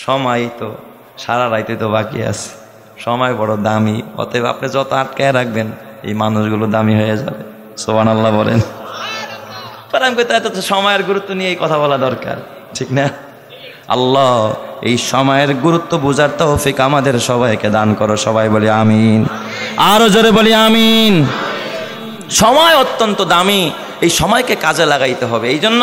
সময় তো সারা রাইতে তো বাকি আছে, সময় বড় দামি, অতএব আপনি যত আটকায় রাখবেন এই মানুষগুলো দামি হয়ে যাবে। সুবহানাল্লাহ বলেন। আমি কইতে এত সময়ের গুরুত্ব নিয়ে এই কথা বলা দরকার, ঠিক না? আল্লাহ এই সময়ের গুরুত্ব বোঝার তৌফিক আমাদের সবাইকে দান করো। সবাই বলি আমিন। আরো জোরে বলি আমিন। সময় অত্যন্ত দামি, এই সময়কে কাজে লাগাইতে হবে। এই জন্য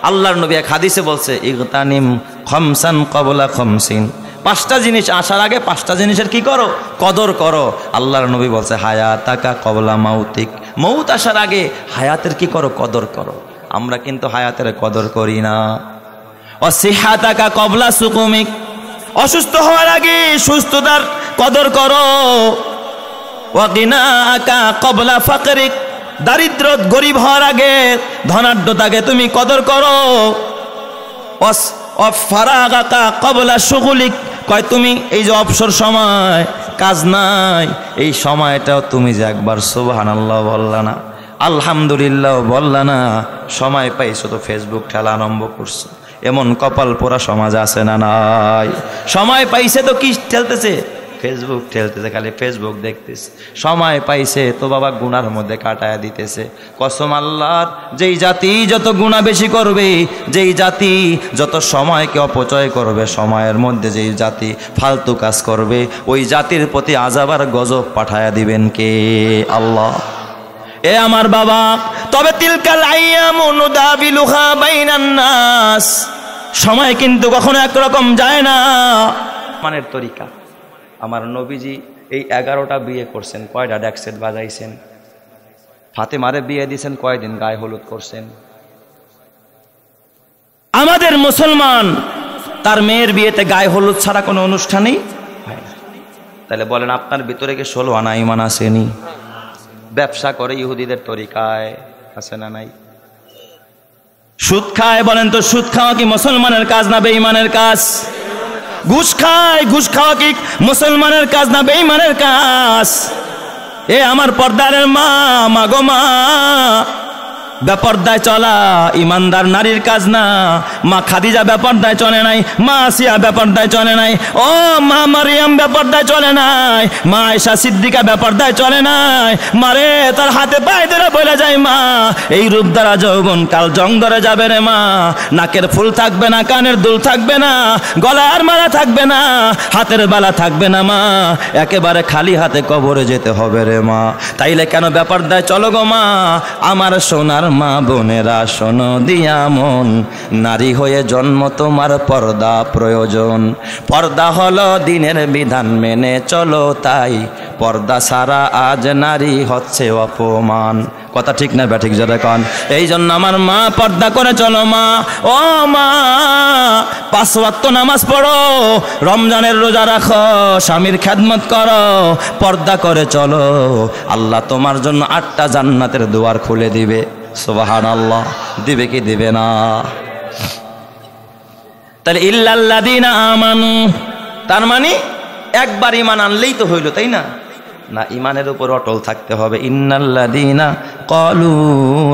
আল্লাহর নবী এক হাদিসে বলছে ইগতানিম খামসান ক্বাবলা খামসিন, পাঁচটা জিনিস আসার আগে পাঁচটা জিনিসের কি করো? কদর করো। আল্লাহর নবী বলছে হায়াতাকা ক্বাবলা মাউতিক, মৌত আসার আগে হায়াতের কি করো? কদর করো। আমরা কিন্তু হায়াতের কদর করি না। অসিহাতাকা ক্বাবলা সুকুমিক, অসুস্থ হওয়ার আগে সুস্থতার কদর করো। ওয়াগিনাকা ক্বাবলা ফাকরিক, দারিদ্র গরিব হওয়ার আগে ধনাঢ্যতাকে তুমি কদর করো। ফারাগাকা ক্বাবলা শুগুলিক, কয় তুমি এই যে অবসর সময়, কাজ নাই, এই সময়টাও তুমি যে একবার সুবহানাল্লাহ বললা না, আলহামদুলিল্লাহ বললা না, সময় পাইছো তো ফেসবুক ঠেলা আরম্ভ করছো। এমন কপাল পোড়া সমাজ আছে না নাই? সময় পাইছে তো কি ঠেলতেছে? ফেসবুক ঠেলতেছে, খালি ফেসবুক দেখতেছে। সময় পাইছে তো বাবা গুনার মধ্যে কাটায় দিতেছে। কসম আল্লাহর, যেই জাতি যত গুনাহ বেশি করবে, যেই জাতি যত সময়কে অপচয় করবে, সময়ের মধ্যে যেই জাতি ফালতু কাজ করবে, ওই জাতির প্রতি আযাব আর গজব পাঠায়া দিবেন কে? আল্লাহ। এ আমার বাবা, তবে তিলকাল আইয়ামু নুদাবিলুহা বাইনান নাস, সময় কিন্তু কখনো একরকম যায় না। মানের তরিকা, আমার নবীজি এই 11টা বিয়ে করছেন, কয়টা ড্যাকসেট বাজাইছেন? ফাতেমারে বিয়ে দিয়েছেন, কয়দিন গায়ে হলুদ করছেন? আমাদের মুসলমান তার মেয়ের বিয়েতে গায়ে হলুদ ছাড়া কোনো অনুষ্ঠানই হয় না। তাহলে বলেন আপনার ভিতরে কি 16 আনা ঈমান আসেনি? ব্যবসা করে ইহুদিদের তরিকায়, আছে না নাই? সুদ খায়, বলেন তো সুদ খাওয়া কি মুসলমানের কাজ না বেঈমানের কাজ? ঘুষ খায়, ঘুষ খাওয়া কি মুসলমানের কাজ না বেঈমানের কাজ? এ আমার পর্দারের মা, মাগো মা, বেপর্দায় চলা ইমানদার নারীর কাজ না। মা খাদিজা বেপর্দায় চলে নাই, মা আসিয়া বেপর্দায় চলে নাই, ও মা মারিয়াম বেপর্দায় চলে নাই, মা আয়েশা সিদ্দিকা বেপর্দায় চলে নাই। মারে তার হাতে পায়ে ধরে বলে যায়, মা এই রূপ দ্বারা যৌবন কাল জং ধরে যাবে রে মা। নাকের ফুল থাকবে না, কানের দুল থাকবে না, গলার মালা থাকবে না, হাতের বালা থাকবে না মা, একেবারে খালি হাতে কবরে যেতে হবে রে মা। তাইলে কেন বেপর্দায় চলো গো মা? আমার সোনার মা বোনেরা শোনো দিয়া মন, নারী হয়ে জন্ম তোমার পর্দা প্রয়োজন। পর্দা হলো দিনের বিধান মেনে চলো, তাই পর্দা সারা আজ নারী হচ্ছে অপমান। কথা ঠিক না ব্যাঠিক জোরে কন? এই জন্য আমার মা, পর্দা করে চলো মা। ও মা, 5 ওয়াক্ত নামাজ পড়ো, রমজানের রোজা রাখো, স্বামীর খেদমত করো, পর্দা করে চলো, আল্লাহ তোমার জন্য 8টা জান্নাতের দুয়ার খুলে দিবে। সুবহানাল্লাহ। দিবে কি দিবে না? তাহলে ইল্লাল্লাযীনা আমানু, তার মানে একবার ঈমান আনলেই তো হইল, তাই না? না, ঈমানের উপর অটল থাকতে হবে। ইন্নাল্লাযীনা ক্বালু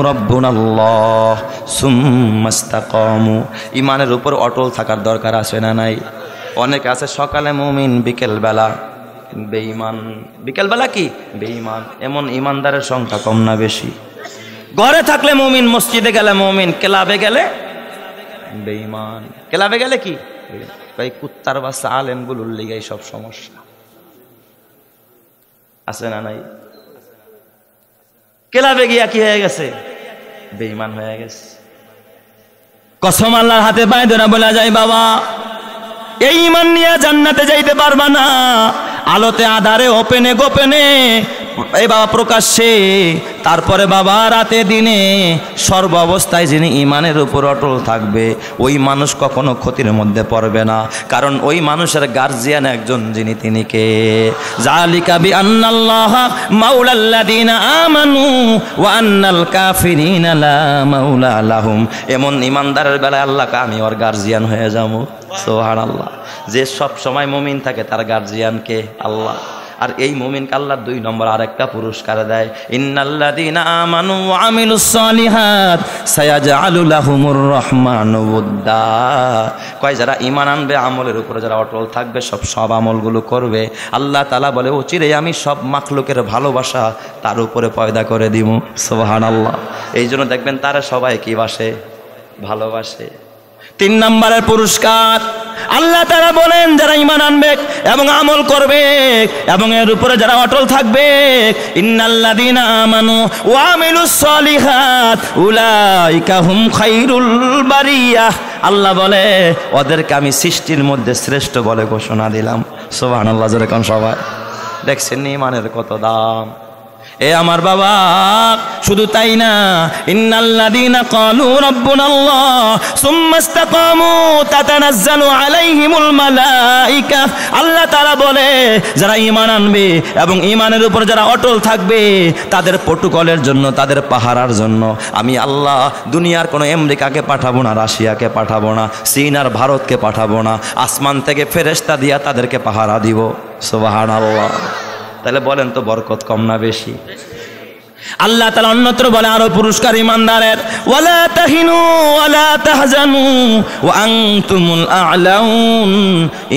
রাব্বুনাল্লাহ সুম্মা ইসতাকামু, ঈমানের উপর অটল থাকার দরকার আছে না নাই? অনেক আছে সকালে মুমিন, বিকেল বেলা বেঈমান। বিকেল বেলা কি বেঈমান। এমন ঈমানদারের সংখ্যা কম না বেশি? ঘরে থাকলে মুমিন, মসজিদে গেলে মুমিন, ক্লাবে গেলে বেঈমান। ক্লাবে গেলে কি ভাই, কুত্তার বাচ্চা আলেমগুলোর লিগাই সব সমস্যা আছে না নাই? ক্লাবে গিয়া কি হয়ে গেছে? বেঈমান হয়ে গেছে। কসম আল্লাহর হাতে পায়ে ধরে বলা যায়, বাবা এই ঈমান নিয়ে জান্নাতে যাইতে পারবা না। আলোতে আধারে, ওপেনে গোপনে, এই বাবা প্রকাশ্যে, তারপরে বাবা রাতে দিনে, সর্ব অবস্থায় যিনি ঈমানের উপর অটল থাকবে ওই মানুষ কখনো ক্ষতির মধ্যে পড়বে না। কারণ ওই মানুষের গার্জিয়ান একজন, যিনি তিনি কে? যালিকা বিআন্নাল্লাহা মাওলাল্লাযীনা আমানু ওয়া আন্নাল কাফিরিনা লা মাওলা লাহুম। এমন ঈমানদারের বেলায় আল্লাহ কে আমি ওর গার্জিয়ান হয়ে যাবো। সুবহানাল্লাহ। যে সব সময় মুমিন থাকে তার গার্জিয়ান কে? আল্লাহ। আর এই মুমিনকে আল্লাহ 2 নম্বর আরেকটা পুরস্কার দেয়, ইন্নাল্লাযীনা আমানু ওয়া আমিলুস সালিহাত সায়াজআলু লাহুমুর রহমানু উদ্দা। কয় যারা ঈমান আনবে, আমলের উপরে যারা অটল থাকবে, সব আমলগুলো করবে, আল্লাহ তাআলা বলে চিরে আমি সব মাখলুকের ভালোবাসা তার উপরে পয়দা করে দিব। সুবহানাল্লাহ। এই জন্য দেখবেন তারা সবাই কি বাসে? ভালোবাসে। 3 নম্বরের পুরস্কার আল্লাহ তাআলা বলেন, যারা ঈমান আনবে এবং আমল করবে এবং এর উপরে যারা অটল থাকবে, ইন্নাল্লাযীনা আমানু ওয়া আমিলুস সালিহাত উলাইকা হুম খায়রুল বারিয়াহ। আল্লাহ বলে ওদেরকে আমি সৃষ্টির মধ্যে শ্রেষ্ঠ বলে ঘোষণা দিলাম। সুবহানাল্লাহ। জোরে কোন সবাই? দেখছেন ঈমানের কত দাম। এ আমার বাবা, শুধু তাই না, ইন্নাল্লাযীনা ক্বালু রাব্বুনাল্লাহ সুম্মা ইসতাকামু তাতানাজ্জালু আলাইহিমুল মালায়েকা। আল্লাহ তাআলা বলে যারা ঈমান আনবে এবং ঈমানের উপর যারা অটল থাকবে, তাদের প্রটোকলের জন্য, তাদের পাহারার জন্য আমি আল্লাহ দুনিয়ার কোনো আমেরিকাকে পাঠাবো না, রাশিয়াকে পাঠাবো না, চীন আর ভারতকে পাঠাবো না, আসমান থেকে ফেরেশতা দিয়া তাদেরকে পাহারা দিব। সুবহানাল্লাহ। তাহলে বলেন তো বরকত কম না বেশি? আল্লাহ তাআলা অন্যত্র বলে আরো পুরস্কার ঈমানদারের, ওয়ালা তাহিনু ওয়ালা তাহজানু ওয়া আনতুমুল আ'লাউন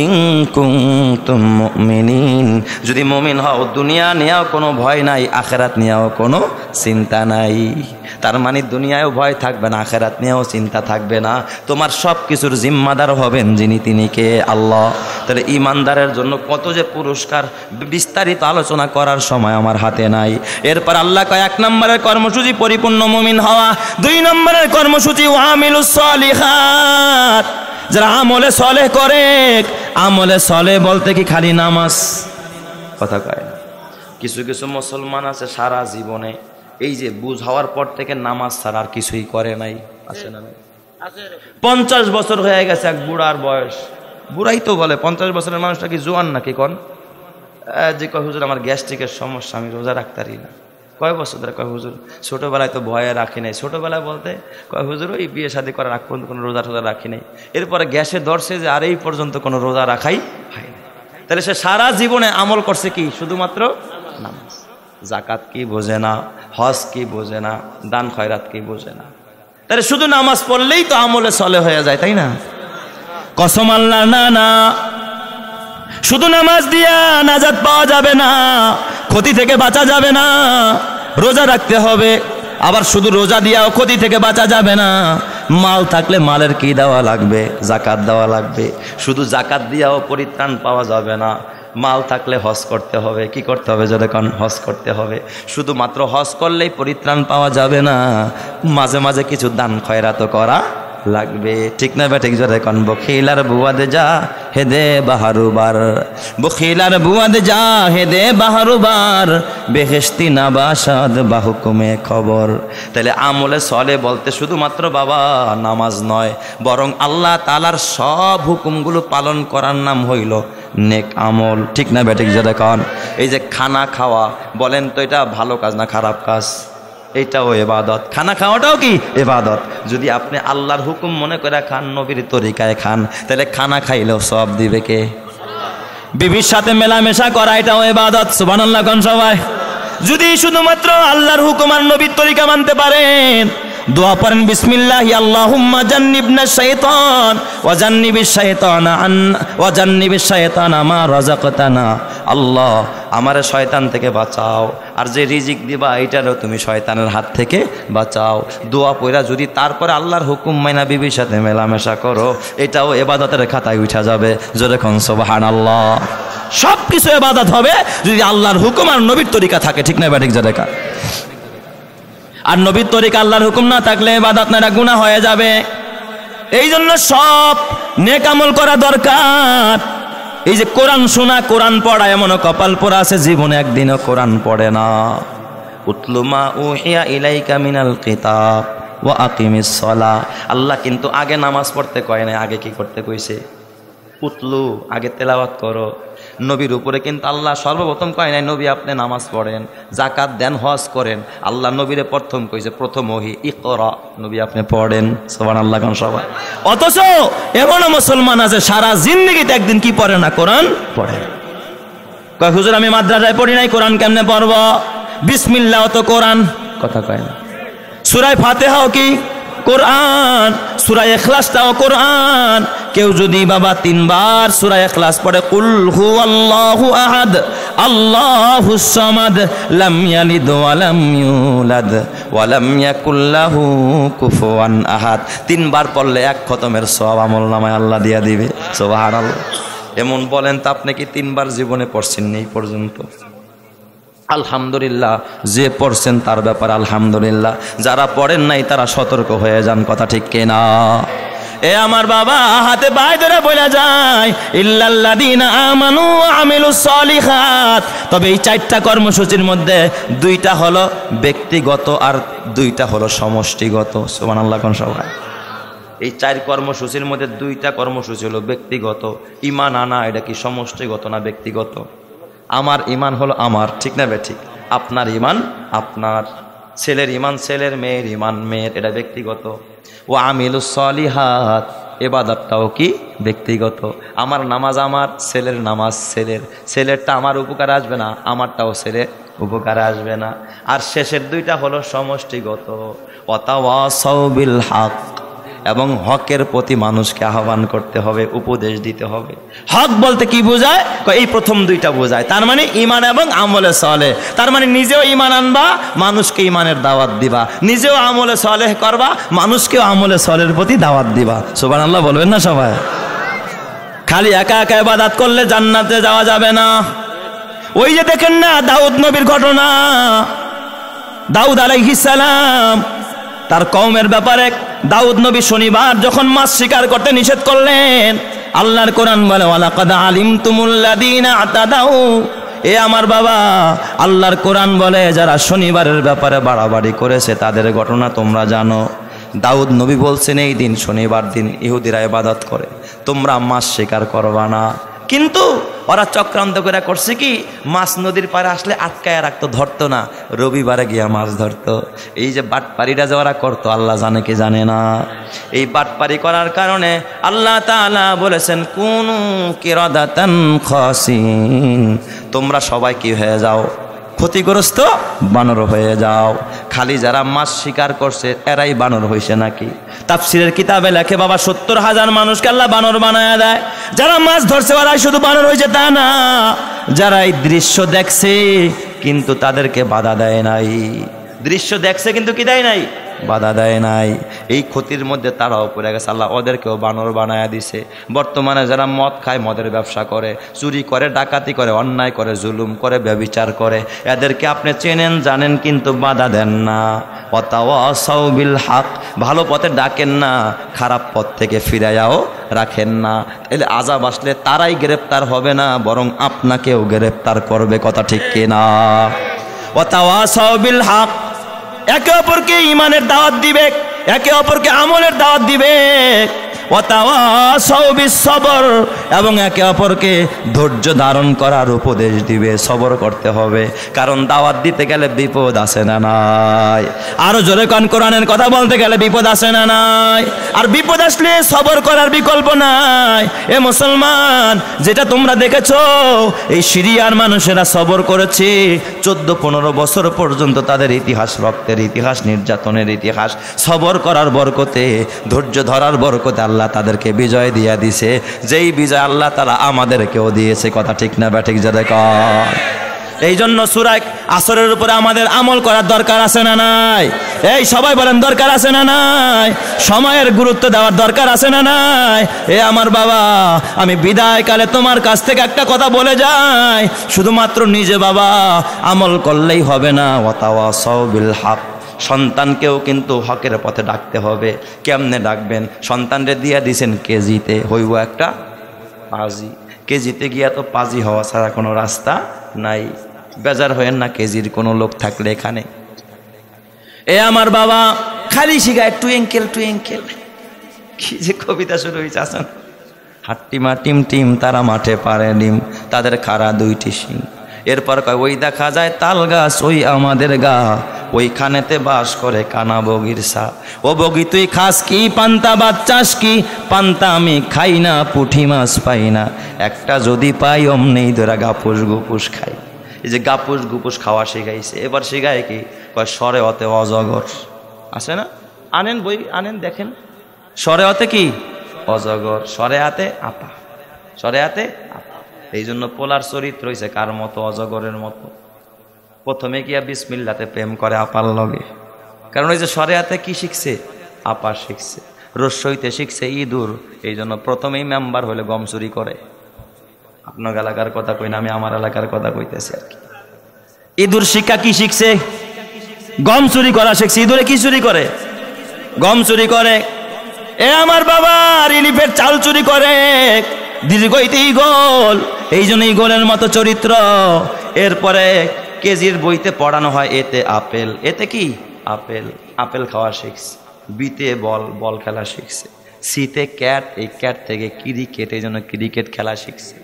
ইন কুনতুম মুমিনিন। যদি মুমিন হও, দুনিয়া নিয়েও কোনো ভয় নাই, আখিরাত নিয়েও কোনো চিন্তা নাই। তার মানে দুনিয়ায়ও ভয় থাকবে না, আখিরাত নিয়েও চিন্তা থাকবে না। তোমার সব কিছুর জিম্মাদার হবেন যিনি তিনি কে? আল্লাহ। তাহলে ঈমানদারের জন্য কত যে পুরস্কার, বিস্তারিত আলোচনা করার সময় আমার হাতে নাই। এরপর আল্লাহ কয় 1 নম্বরের কর্মসূচি পরিপূর্ণ মুমিন হওয়া, 2 নম্বরের কর্মসূচি ওয়া আমিলুস সালিহাত, যারা আমলে সলেহ করে। আমলে সলেহ বলতে কি খালি নামাজ? কথা কয় না। কিছু কিছু মুসলমান আছে সারা জীবনে এই যে বুঝ হওয়ার পর থেকে নামাজ ছাড়া আর কিছুই করে নাই। আছে না? 50 বছর হয়ে গেছে এক বুড়ার বয়স। বুড়াই তো বলে, 50 বছরের মানুষটা কি জোয়ান নাকি? কোন যে কয় হুজুর আমার গ্যাস্ট্রিকের সমস্যা, আমি রোজা রাখতে পারি না। কয় বছর ধরে? কয় হুজুর ছোটবেলায় তো ভয়ে রাখি নাই। ছোটবেলায় বলতে কয় হুজুর ওই বিয়ে শাদী করার আগ পর্যন্ত কোনো রোজা টোজা রাখি নাই। এরপরে গ্যাসে ধরছে যে আর এই পর্যন্ত কোনো রোজা রাখাই হয় না। তাহলে সে সারা জীবনে আমল করছে কি? শুধুমাত্র নামাজ। জাকাত কি বোঝে না, হজ কি বোঝে না, দান খয়রাত কি বোঝে না। তাহলে শুধু নামাজ পড়লেই তো আমলে সলে হয়ে যায়, তাই না? কসম আল্লাহ, না না, শুধু নামাজ দিয়া নাজাত পাওয়া যাবে না, ক্ষতি থেকে বাঁচা যাবে না। রোজা রাখতে হবে, আবার শুধু রোজা দিয়াও ক্ষতি থেকে বাঁচা যাবে না। মাল থাকলে মালের কি দেওয়া লাগবে? জাকাত দেওয়া লাগবে। শুধু জাকাত দিয়াও পরিত্রাণ পাওয়া যাবে না। মাল থাকলে হজ করতে হবে। কি করতে হবে? যখন হজ করতে হবে। শুধুমাত্র হজ করলেই পরিত্রাণ পাওয়া যাবে না, মাঝে মাঝে কিছু দান খয়রাত করা লাগবে, ঠিক না বেঠিক জোরে কোন? বখিলার বুয়াদ যা হেদে বাহারুবার, বখিলার বুয়াদ যা হেদে বাহারুবার, বেহেশতি না বাসাদ বাহুকুমে খবর। তাহলে আমলে সলে বলতে শুধুমাত্র বাবা নামাজ নয়, বরং আল্লাহ তাআলার সব হুকুমগুলো পালন করার নাম হইল নেক আমল, ঠিক না বেঠিক জোরে কোন? এই যে খানা খাওয়া, বলেন তো এটা ভালো কাজ না খারাপ কাজ? এইটাও ইবাদত, খানা খাওয়াটাও কি ইবাদত। যদি আপনি আল্লাহর হুকুম মনে করে খান, নবীর তরিকায় খান, তাহলে খানা খাইলেও সব দিবে কে? বিবির সাথে মেলামেশা করা এটাও ইবাদত, সুবহানাল্লাহ কোন সবাই? যদি শুধুমাত্র আল্লাহর হুকুম আর নবীর তরিকা মানতে পারেন, দোয়া পড়েন বিসমিল্লাহি আল্লাহুম্মা জান্নিবনা শাইতান ওয়া জান্নিবিশ শাইতানা ওয়া জান্নিবিশ শাইতানা মা রাযাকতানা। আল্লাহ আমারে শয়তান থেকে বাঁচাও, আর যে রিজিক দিবা এটারও তুমি শয়তানের হাত থেকে বাঁচাও। দোয়া পড়া যদি তারপরে আল্লাহর হুকুম মাইনা বিবির সাথে মেলামেশা করো, এটাও ইবাদতের খাতায় উঠা যাবে, জোরে কোন সুবহানাল্লাহ। সব কিছু ইবাদত হবে যদি আল্লাহর হুকুম আর নবীর তরিকা থাকে, ঠিক না বেঠিক জোরে কোন? আর নবীর তরিকা আল্লাহর হুকুম না থাকলে ইবাদত না, গুনাহ হয়ে যাবে। এই জন্য সব নেক আমল করা দরকার। এই যে কোরআন শোনা, কোরআন পড়া, এমন কপাল পোড়া আছে জীবনে একদিনও কোরআন পড়ে না। উতলু মা উহিয়া ইলাইকা মিনাল কিতাব ওয়া আকিমিস সালাহ। আল্লাহ কিন্তু আগে নামাজ পড়তে কয় না, আগে কি করতে কইছে? উতলু, আগে তেলাওয়াত করো। নবীর উপরে কিন্তু আল্লাহ সর্বপ্রথম কয় নাই নবী আপনি নামাজ পড়েন, যাকাত দেন, হজ করেন। আল্লাহ নবীরে প্রথম কইছে, প্রথম ওহী ইকরা, নবী আপনি পড়েন। সুবহানাল্লাহ কোন সবাই? অথচ এমনও মুসলমান আছে সারা জিন্দেগিতে একদিন কি পড়ে না? কোরআন পড়ে। কয় হুজুর আমি মাদ্রাসায় পড়ি নাই, কোরআন কেমনে পড়ব? বিসমিল্লাহ তো কোরআন, কথা কয় না। সূরা ফাতিহাও কি কোরআন, সূরা ইখলাসটাও কোরআন। কেউ যদি বাবা 3 বার সূরা ইখলাস পড়ে, কুল হুয়াল্লাহু আহাদ আল্লাহুস সামাদ লাম ইয়ালিদ ওয়া লাম ইউলাদ ওয়া লাম ইয়াকুল লাহু কুফুয়ান আহাদ, 3 বার পড়লে 1 খতমের সওয়াব আমলনামায় আল্লাহ দিয়া দিবে। সুবহানাল্লাহ। এমন বলেন তো আপনি কি 3 বার জীবনে পড়ছেন এই পর্যন্ত? আলহামদুলিল্লাহ, যে পড়ছেন তার ব্যাপারে আলহামদুলিল্লাহ, যারা পড়েন নাই তারা সতর্ক হয়ে যান, কথা ঠিক কিনা? এ আমার বাবা হাতে পায়ে ধরে বলা যায় ইল্লাল্লাযীনা আমানু ওয়া আমিলুস সলিহাত। তবে এই 4টা কর্মসূচির মধ্যে 2টা হলো ব্যক্তিগত আর 2টা হলো সমষ্টিগত। সুবহানাল্লাহ কোন সবাই? এই 4 কর্মসূচির মধ্যে 2টা কর্মসূচি হলো ব্যক্তিগত। ঈমান আনা এটা কি সমষ্টিগত না ব্যক্তিগত? আমার ঈমান হলো আমার, ঠিক না বেঠিক? আপনার ঈমান আপনার, ছেলের ঈমান ছেলের, মেয়ের ঈমান মেয়ের, এটা ব্যক্তিগত। ওয়া আমিলুস সলিহাত, ইবাদতটাও কি ব্যক্তিগত। আমার নামাজ আমার, ছেলের নামাজ ছেলের, ছেলেরটা আমার উপকার আসবে না, আমারটাও ছেলের উপকার আসবে না। আর শেষের 2টা হলো সমষ্টিগত। ওয়াতাওয়াসাউ বিল হক, এবং হকের প্রতি মানুষকে আহ্বান করতে হবে, উপদেশ দিতে হবে। হক বলতে কি বোঝায়? এই প্রথম 2টা বোঝায়। তার মানে ঈমান এবং আমলে সালেহ। তার মানে নিজেও ঈমান আনবা, মানুষকে ঈমানের দাওয়াত দিবা, নিজেও আমলে সালেহ করবা, মানুষকেও আমলে সালেহের প্রতি দাওয়াত দিবা। সুবহানাল্লাহ বলবেন না সবাই? খালি একা একা ইবাদত করলে জান্নাতে যাওয়া যাবে না। ওই যে দেখেন না দাউদ নবীর ঘটনা, দাউদ আলাইহিস সালাম তার কওমের ব্যাপারে। দাউদ নবী শনিবার যখন মাছ শিকার করতে নিষেধ করলেন, আল্লাহর কোরআন বলে ওয়ালাকাদ আলিমতুমুল্লাযীনা আতাদাউ। এ আমার বাবা, আল্লাহর কোরআন বলে যারা শনিবারের ব্যাপারে বাড়াবাড়ি করেছে তাদের ঘটনা তোমরা জানো। দাউদ নবী বলছেন এই দিন শনিবার দিন ইহুদিরা ইবাদত করে, তোমরা মাছ শিকার করবা না। কিন্তু ওরা চক্রান্ত করে করছে কি, মাছ নদীর পাড়ে আসলে আটকায় রাখতো, ধরতো না, রবিবারে গিয়া মাছ ধরতো। এই যে বাটপাড়িটা যে ওরা করতো আল্লাহ জানে কি জানে না। এই বাটপাড়ি করার কারণে আল্লাহ তাআলা বলেছেন কুনু কিরাদাতান খাসিন, তোমরা সবাই কি হয়ে যাও? ক্ষতিগ্রস্ত বানর হয়ে যাও। খালি যারা মাছ শিকার করছে এরাই বানর হয়েছে নাকি? তাফসীরের কিতাবে লেখে বাবা 70,000 মানুষকে আল্লাহ বানর বানায়া দেয়। যারা মাছ ধরছে ওরাই শুধু বানর হয়েছে তা না, যারা এই দৃশ্য দেখছে কিন্তু তাদেরকে বাধা দেয় নাই। দৃশ্য দেখছে কিন্তু কি দেয় নাই? বাধা দেয় নাই। এই ক্ষতির মধ্যে তারাও পড়ে গেছে, আল্লাহ ওদেরকেও বানর বানায়া দিছে। বর্তমানে যারা মদ খায়, মদের ব্যবসা করে, চুরি করে, ডাকাতি করে, অন্যায় করে, জুলুম করে, ব্যভিচার করে, এদেরকে আপনি চেনেন জানেন কিন্তু বাধা দেন না। ওয়াতাওয়াসাউ বিল হক, ভালো পথে ডাকেন না, খারাপ পথ থেকে ফিরাইয়াও রাখেন না। তাহলে আযাব আসলে তারাই গ্রেপ্তার হবে না, বরং আপনাকেও গ্রেপ্তার করবে। কথা ঠিক কিনা? ওয়াতাওয়াসাউ বিল হক, একে অপরকে ঈমানের দাওয়াত দিবে, একে অপরকে আমলের দাওয়াত দিবে। ওয়াতাওয়াসাউ বিস সবর, এবং একে অপরকে ধৈর্য ধারণ করার উপদেশ দিবে। সবর করতে হবে, কারণ দাওয়াত দিতে গেলে বিপদ আছে না নাই? আরো জোরে কোন কোরআনের কথা বলতে গেলে বিপদ আছে না নাই? আর বিপদ আসলে সবর করার বিকল্প নাই। এ মুসলমান, যেটা তোমরা দেখেছো, এই সিরিয়ার মানুষেরা সবর করেছে 14-15 বছর পর্যন্ত। তাদের ইতিহাস রক্তের ইতিহাস, নির্যাতনের ইতিহাস। সবর করার বরকতে, ধৈর্য ধরার বরকতে আল্লাহ তাদেরকে বিজয় দিয়া দিছে। যেই বিজয় আল্লাহ তাআলা আমাদেরকেও দিয়েছে। কথা ঠিক না ব্যাঠিক? যাদের কর। এই জন্য সূরা আসরের উপরে আমাদের আমল করার দরকার আছে না নাই? এই সবাই বলেন, দরকার আছে না নাই? সময়ের গুরুত্ব দেওয়ার দরকার আছে না নাই? এ আমার বাবা, আমি বিদায়কালে তোমার কাছ থেকে একটা কথা বলে যাই, শুধুমাত্র নিজে বাবা আমল করলেই হবে না। ওয়াতাওয়াসাউ বিল হক, সন্তানকেও কিন্তু হকের পথে ডাকতে হবে। কেমনে ডাকবেন? সন্তানরে দিয়ে দিছেন কেজিতে, হইব একটা পাজি। কেজিতে গিয়া তো পাজি হওয়া ছাড়া কোনো রাস্তা নাই। বেজার হয়েন না কেজির কোনো লোক থাকলে এখানে। এ আমার বাবা, খালি শিখায় টুয়েঙ্কেল টুয়েঙ্কেল, কি যে কবিতা শুরু হয়েছে আসেন। হাট্টিমা টিম টিম, তারা মাঠে পারে ডিম, তাদের খাড়া 2টি শিং। এরপর কয়, ওই দেখা যায় তাল গাছ, ওই আমাদের গা, ওইখানেতে বাস করে কানা বগির সা। ও বগি তুই খাস কি পান্তা, বাচ্চাস কি পান্তা, আমি খাই না, পুঁটি মাছ পাই না, একটা যদি পাই অমনি ধরা গাপুস গুপুস খাই। এই যে গাপুস গুপুস খাওয়া শিখাইছে। এবার শিখায় কি? কয় সরে অতে অজগর আছে না? আনেন বই, আনেন দেখেন। সরে অতে কি? অজগর। সরে হাতে আপা, সরে হাতে আপা। এই জন্য পোলার চরিত্র হয়েছে কার মতো? অজগরের মতো। প্রথমে গিয়া বিসমিল্লাতে প্রেম করে আপার লগে, কারণ ওই যে সরে হাতে কি শিখছে? আপা শিখছে। রস্যইতে শিখছে ইঁদুর, এই জন্য প্রথমেই মেম্বার হলে গম চুরি করে। আপনার এলাকার কথা কই না, আমি আমার এলাকার কথা কইতেছি আর কি। ইঁদুর শিক্ষা কি শিখছে? গম চুরি করা শিখছে। ইঁদুরে কি চুরি করে? গম চুরি করে। এ আমার বাবা, রিলিফের চাল চুরি করে। দীর্ঘইতে ইগল, এই জন্য ইগলের মতো চরিত্র। এরপরে কেজির বইতে পড়ানো হয় এতে আপেল। এতে কি? আপেল। আপেল খাওয়া শিখছে। বিতে বল, বল খেলা শিখছে। সিতে ক্যাট, এই ক্যাট থেকে ক্রিকেট, এই জন্য ক্রিকেট খেলা শিখছে।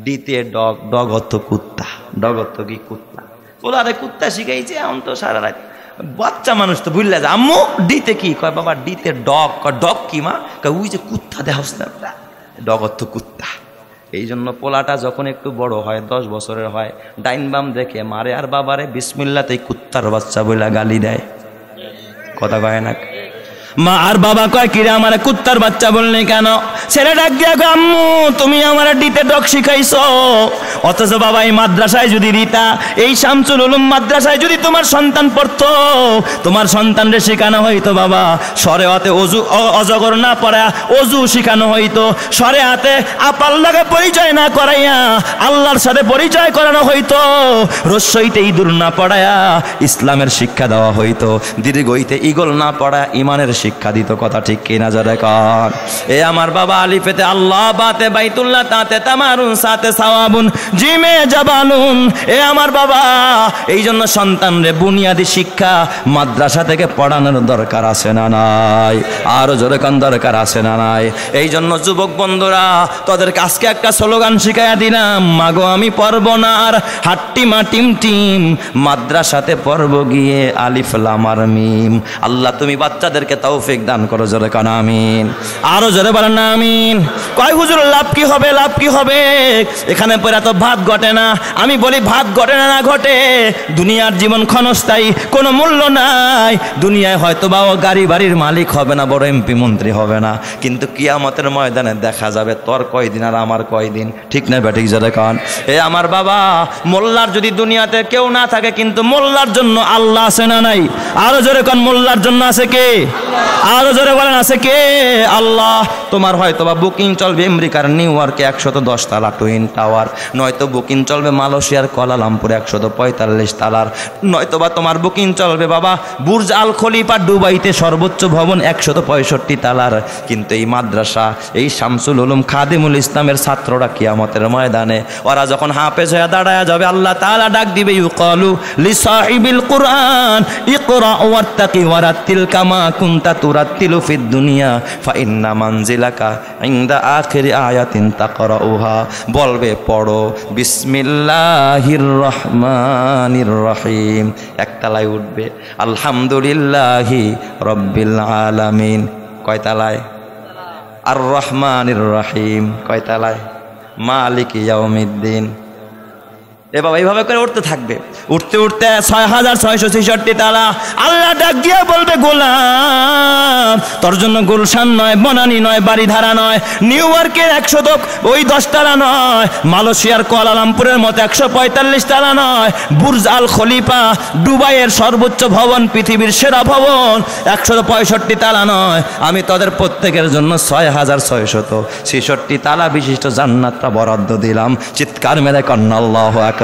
ডিতে ডগ, ডগ অর্থ কুত্তা। ডগ অর্থ কি? কুত্তা। বলো আরে কুত্তা শিখাইছে, এখন তো সারা রাত বাচ্চা মানুষ তো ভুললে যায়। আম্মু ডিতে কি? কয় বাবা ডিতে ডগ। ডগ কি মা? কয় ওই যে কুত্তা দেখাস না, ডগ অর্থ কুত্তা। এই জন্য পোলাটা যখন একটু বড় হয়, 10 বছরের হয়, ডাইন বাম দেখে মারে আর বাবারে বিসমিল্লাতেই কুত্তার বাচ্চা বইলা গালি দেয়। কথা কয় না? মা আর বাবা কয়, কিরে আমারে কুত্তার বাচ্চা বললি কেন? ছেলে ডাক দিয়া কয়, আম্মু তুমি আমারে ডিতে ডগ শিখাইছো। অথচ বাবা এই মাদ্রাসায় যদি দিতা, এই শামসুল উলুম মাদ্রাসায় যদি তোমার সন্তান পড়তো, তোমার সন্তানরে শেখানো হইতো বাবা সরে হাতে অজু, অজগর না পড়া অজু শিখানো হইতো। সরে হাতে আপার লাগে পরিচয় না করাইয়া আল্লাহর সাথে পরিচয় করানো হইতো। রস্যইতে ইঁদুর না পড়ায়া ইসলামের শিক্ষা দেওয়া হইতো। দীর্ঘইতে ইগল না পড়া ইমানের শিক্ষা দিত। কথা ঠিক কিনা যারা কর? এ আমার বাবা, আলিফেতে আল্লাহ, বাতে বাইতুল্লাহ, তাতে তামারুন, সাতে সাওয়াবুন, জিমে জাবালুন। এ আমার বাবা, এই জন্য সন্তানরে বুনিয়াদি শিক্ষা মাদ্রাসা থেকে পড়ানোর দরকার আছে না নাই? আরো জোরে কান দরকার আছে না নাই? এই জন্য যুবক বন্ধুরা, তোদেরকে আজকে একটা স্লোগান শিখাইয়া দিলাম, মাগো আমি পড়ব না আর হাট্টিমা টিম টিম, মাদ্রাসাতে পড়ব গিয়ে আলিফ লাম আর মিম। আল্লাহ তুমি বাচ্চাদেরকে তাও তৌফিক দান করো, জোরে কান আমিন। আরো জোরে বলেন না আমিন। কয় হুজুর লাভ কি হবে, লাভ কি হবে? এখানে পরে তো ভাত ঘটে না। আমি বলি ভাত ঘটে না, না ঘটে। দুনিয়ার জীবন ক্ষণস্থায়ী, কোনো মূল্য নাই। দুনিয়ায় হয়তো বা ও গাড়ি বাড়ির মালিক হবে না, বড় এমপি মন্ত্রী হবে না, কিন্তু কিয়ামতের ময়দানে দেখা যাবে তোর কয়দিন আর আমার কয়দিন, ঠিক না বেঠিক জোরে কান। এ আমার বাবা, মোল্লার যদি দুনিয়াতে কেউ না থাকে, কিন্তু মোল্লার জন্য আল্লাহ আছে না নাই? আরো জোরে কান, মোল্লার জন্য আছে কে? আরো জোরে বলেন আছে কে? আল্লাহ। তোমার হয়তো বা বুকিং চলবে আমেরিকার নিউ ইয়র্কে 110 তালা টুইন টাওয়ার, নয়তো বুকিং চলবে মালয়েশিয়ার কুয়ালালামপুরে 145 তালার, নয়তো বা তোমার বুকিং চলবে বাবা বুর্জ আল খলিফা দুবাইতে সর্বোচ্চ ভবন 165 তালার। কিন্তু এই মাদ্রাসা, এই শামসুল উলুম খাদিমুল ইসলামের ছাত্ররা কিয়ামতের ময়দানে ওরা যখন হাফেজ হয়ে দাঁড়ায় যাবে, আল্লাহ তাআলা ডাক দিবে, ইউকালু লিসাহিবিল কুরআন ইকরা ওয়াত্তাকি ওয়ারাতিল কামা কুনতা তুরাতিলু ফিদ দুনিয়া ফাইন্না মানজিলাকা ইনদা আখিরি আয়াতিন তাকরাউহা। বলবে পড়ো বিসমিল্লাহির রহমানির রহিম, একতলায় উঠবে আলহামদুলিল্লাহি রব্বিল আলামিন, কয়তলায়? আর রহমানির রহিম, কয়তলায়? মালিকি ইয়াউমিদ্দিন। এ বাবা এইভাবে করে উঠতে থাকবে, উঠতে উঠতে 6666 তালা। আল্লাহ ডাক দিয়ে বলবে, গোলাম তোর জন্য গুলশান নয়, বনানী নয়, বাড়িধারা নয়, নিউ ইয়র্কের 110 তালা নয়, মালয়েশিয়ার কুয়ালালামপুরের মতো 145 তালা নয়, বুর্জ আল খলিফা দুবাইয়ের সর্বোচ্চ ভবন, পৃথিবীর সেরা ভবন 165 তালা নয়, আমি তোদের প্রত্যেকের জন্য 6666 তালা বিশিষ্ট জান্নাতটা বরাদ্দ দিলাম। চিৎকার মেরে কন্না আল্লাহু আকবার।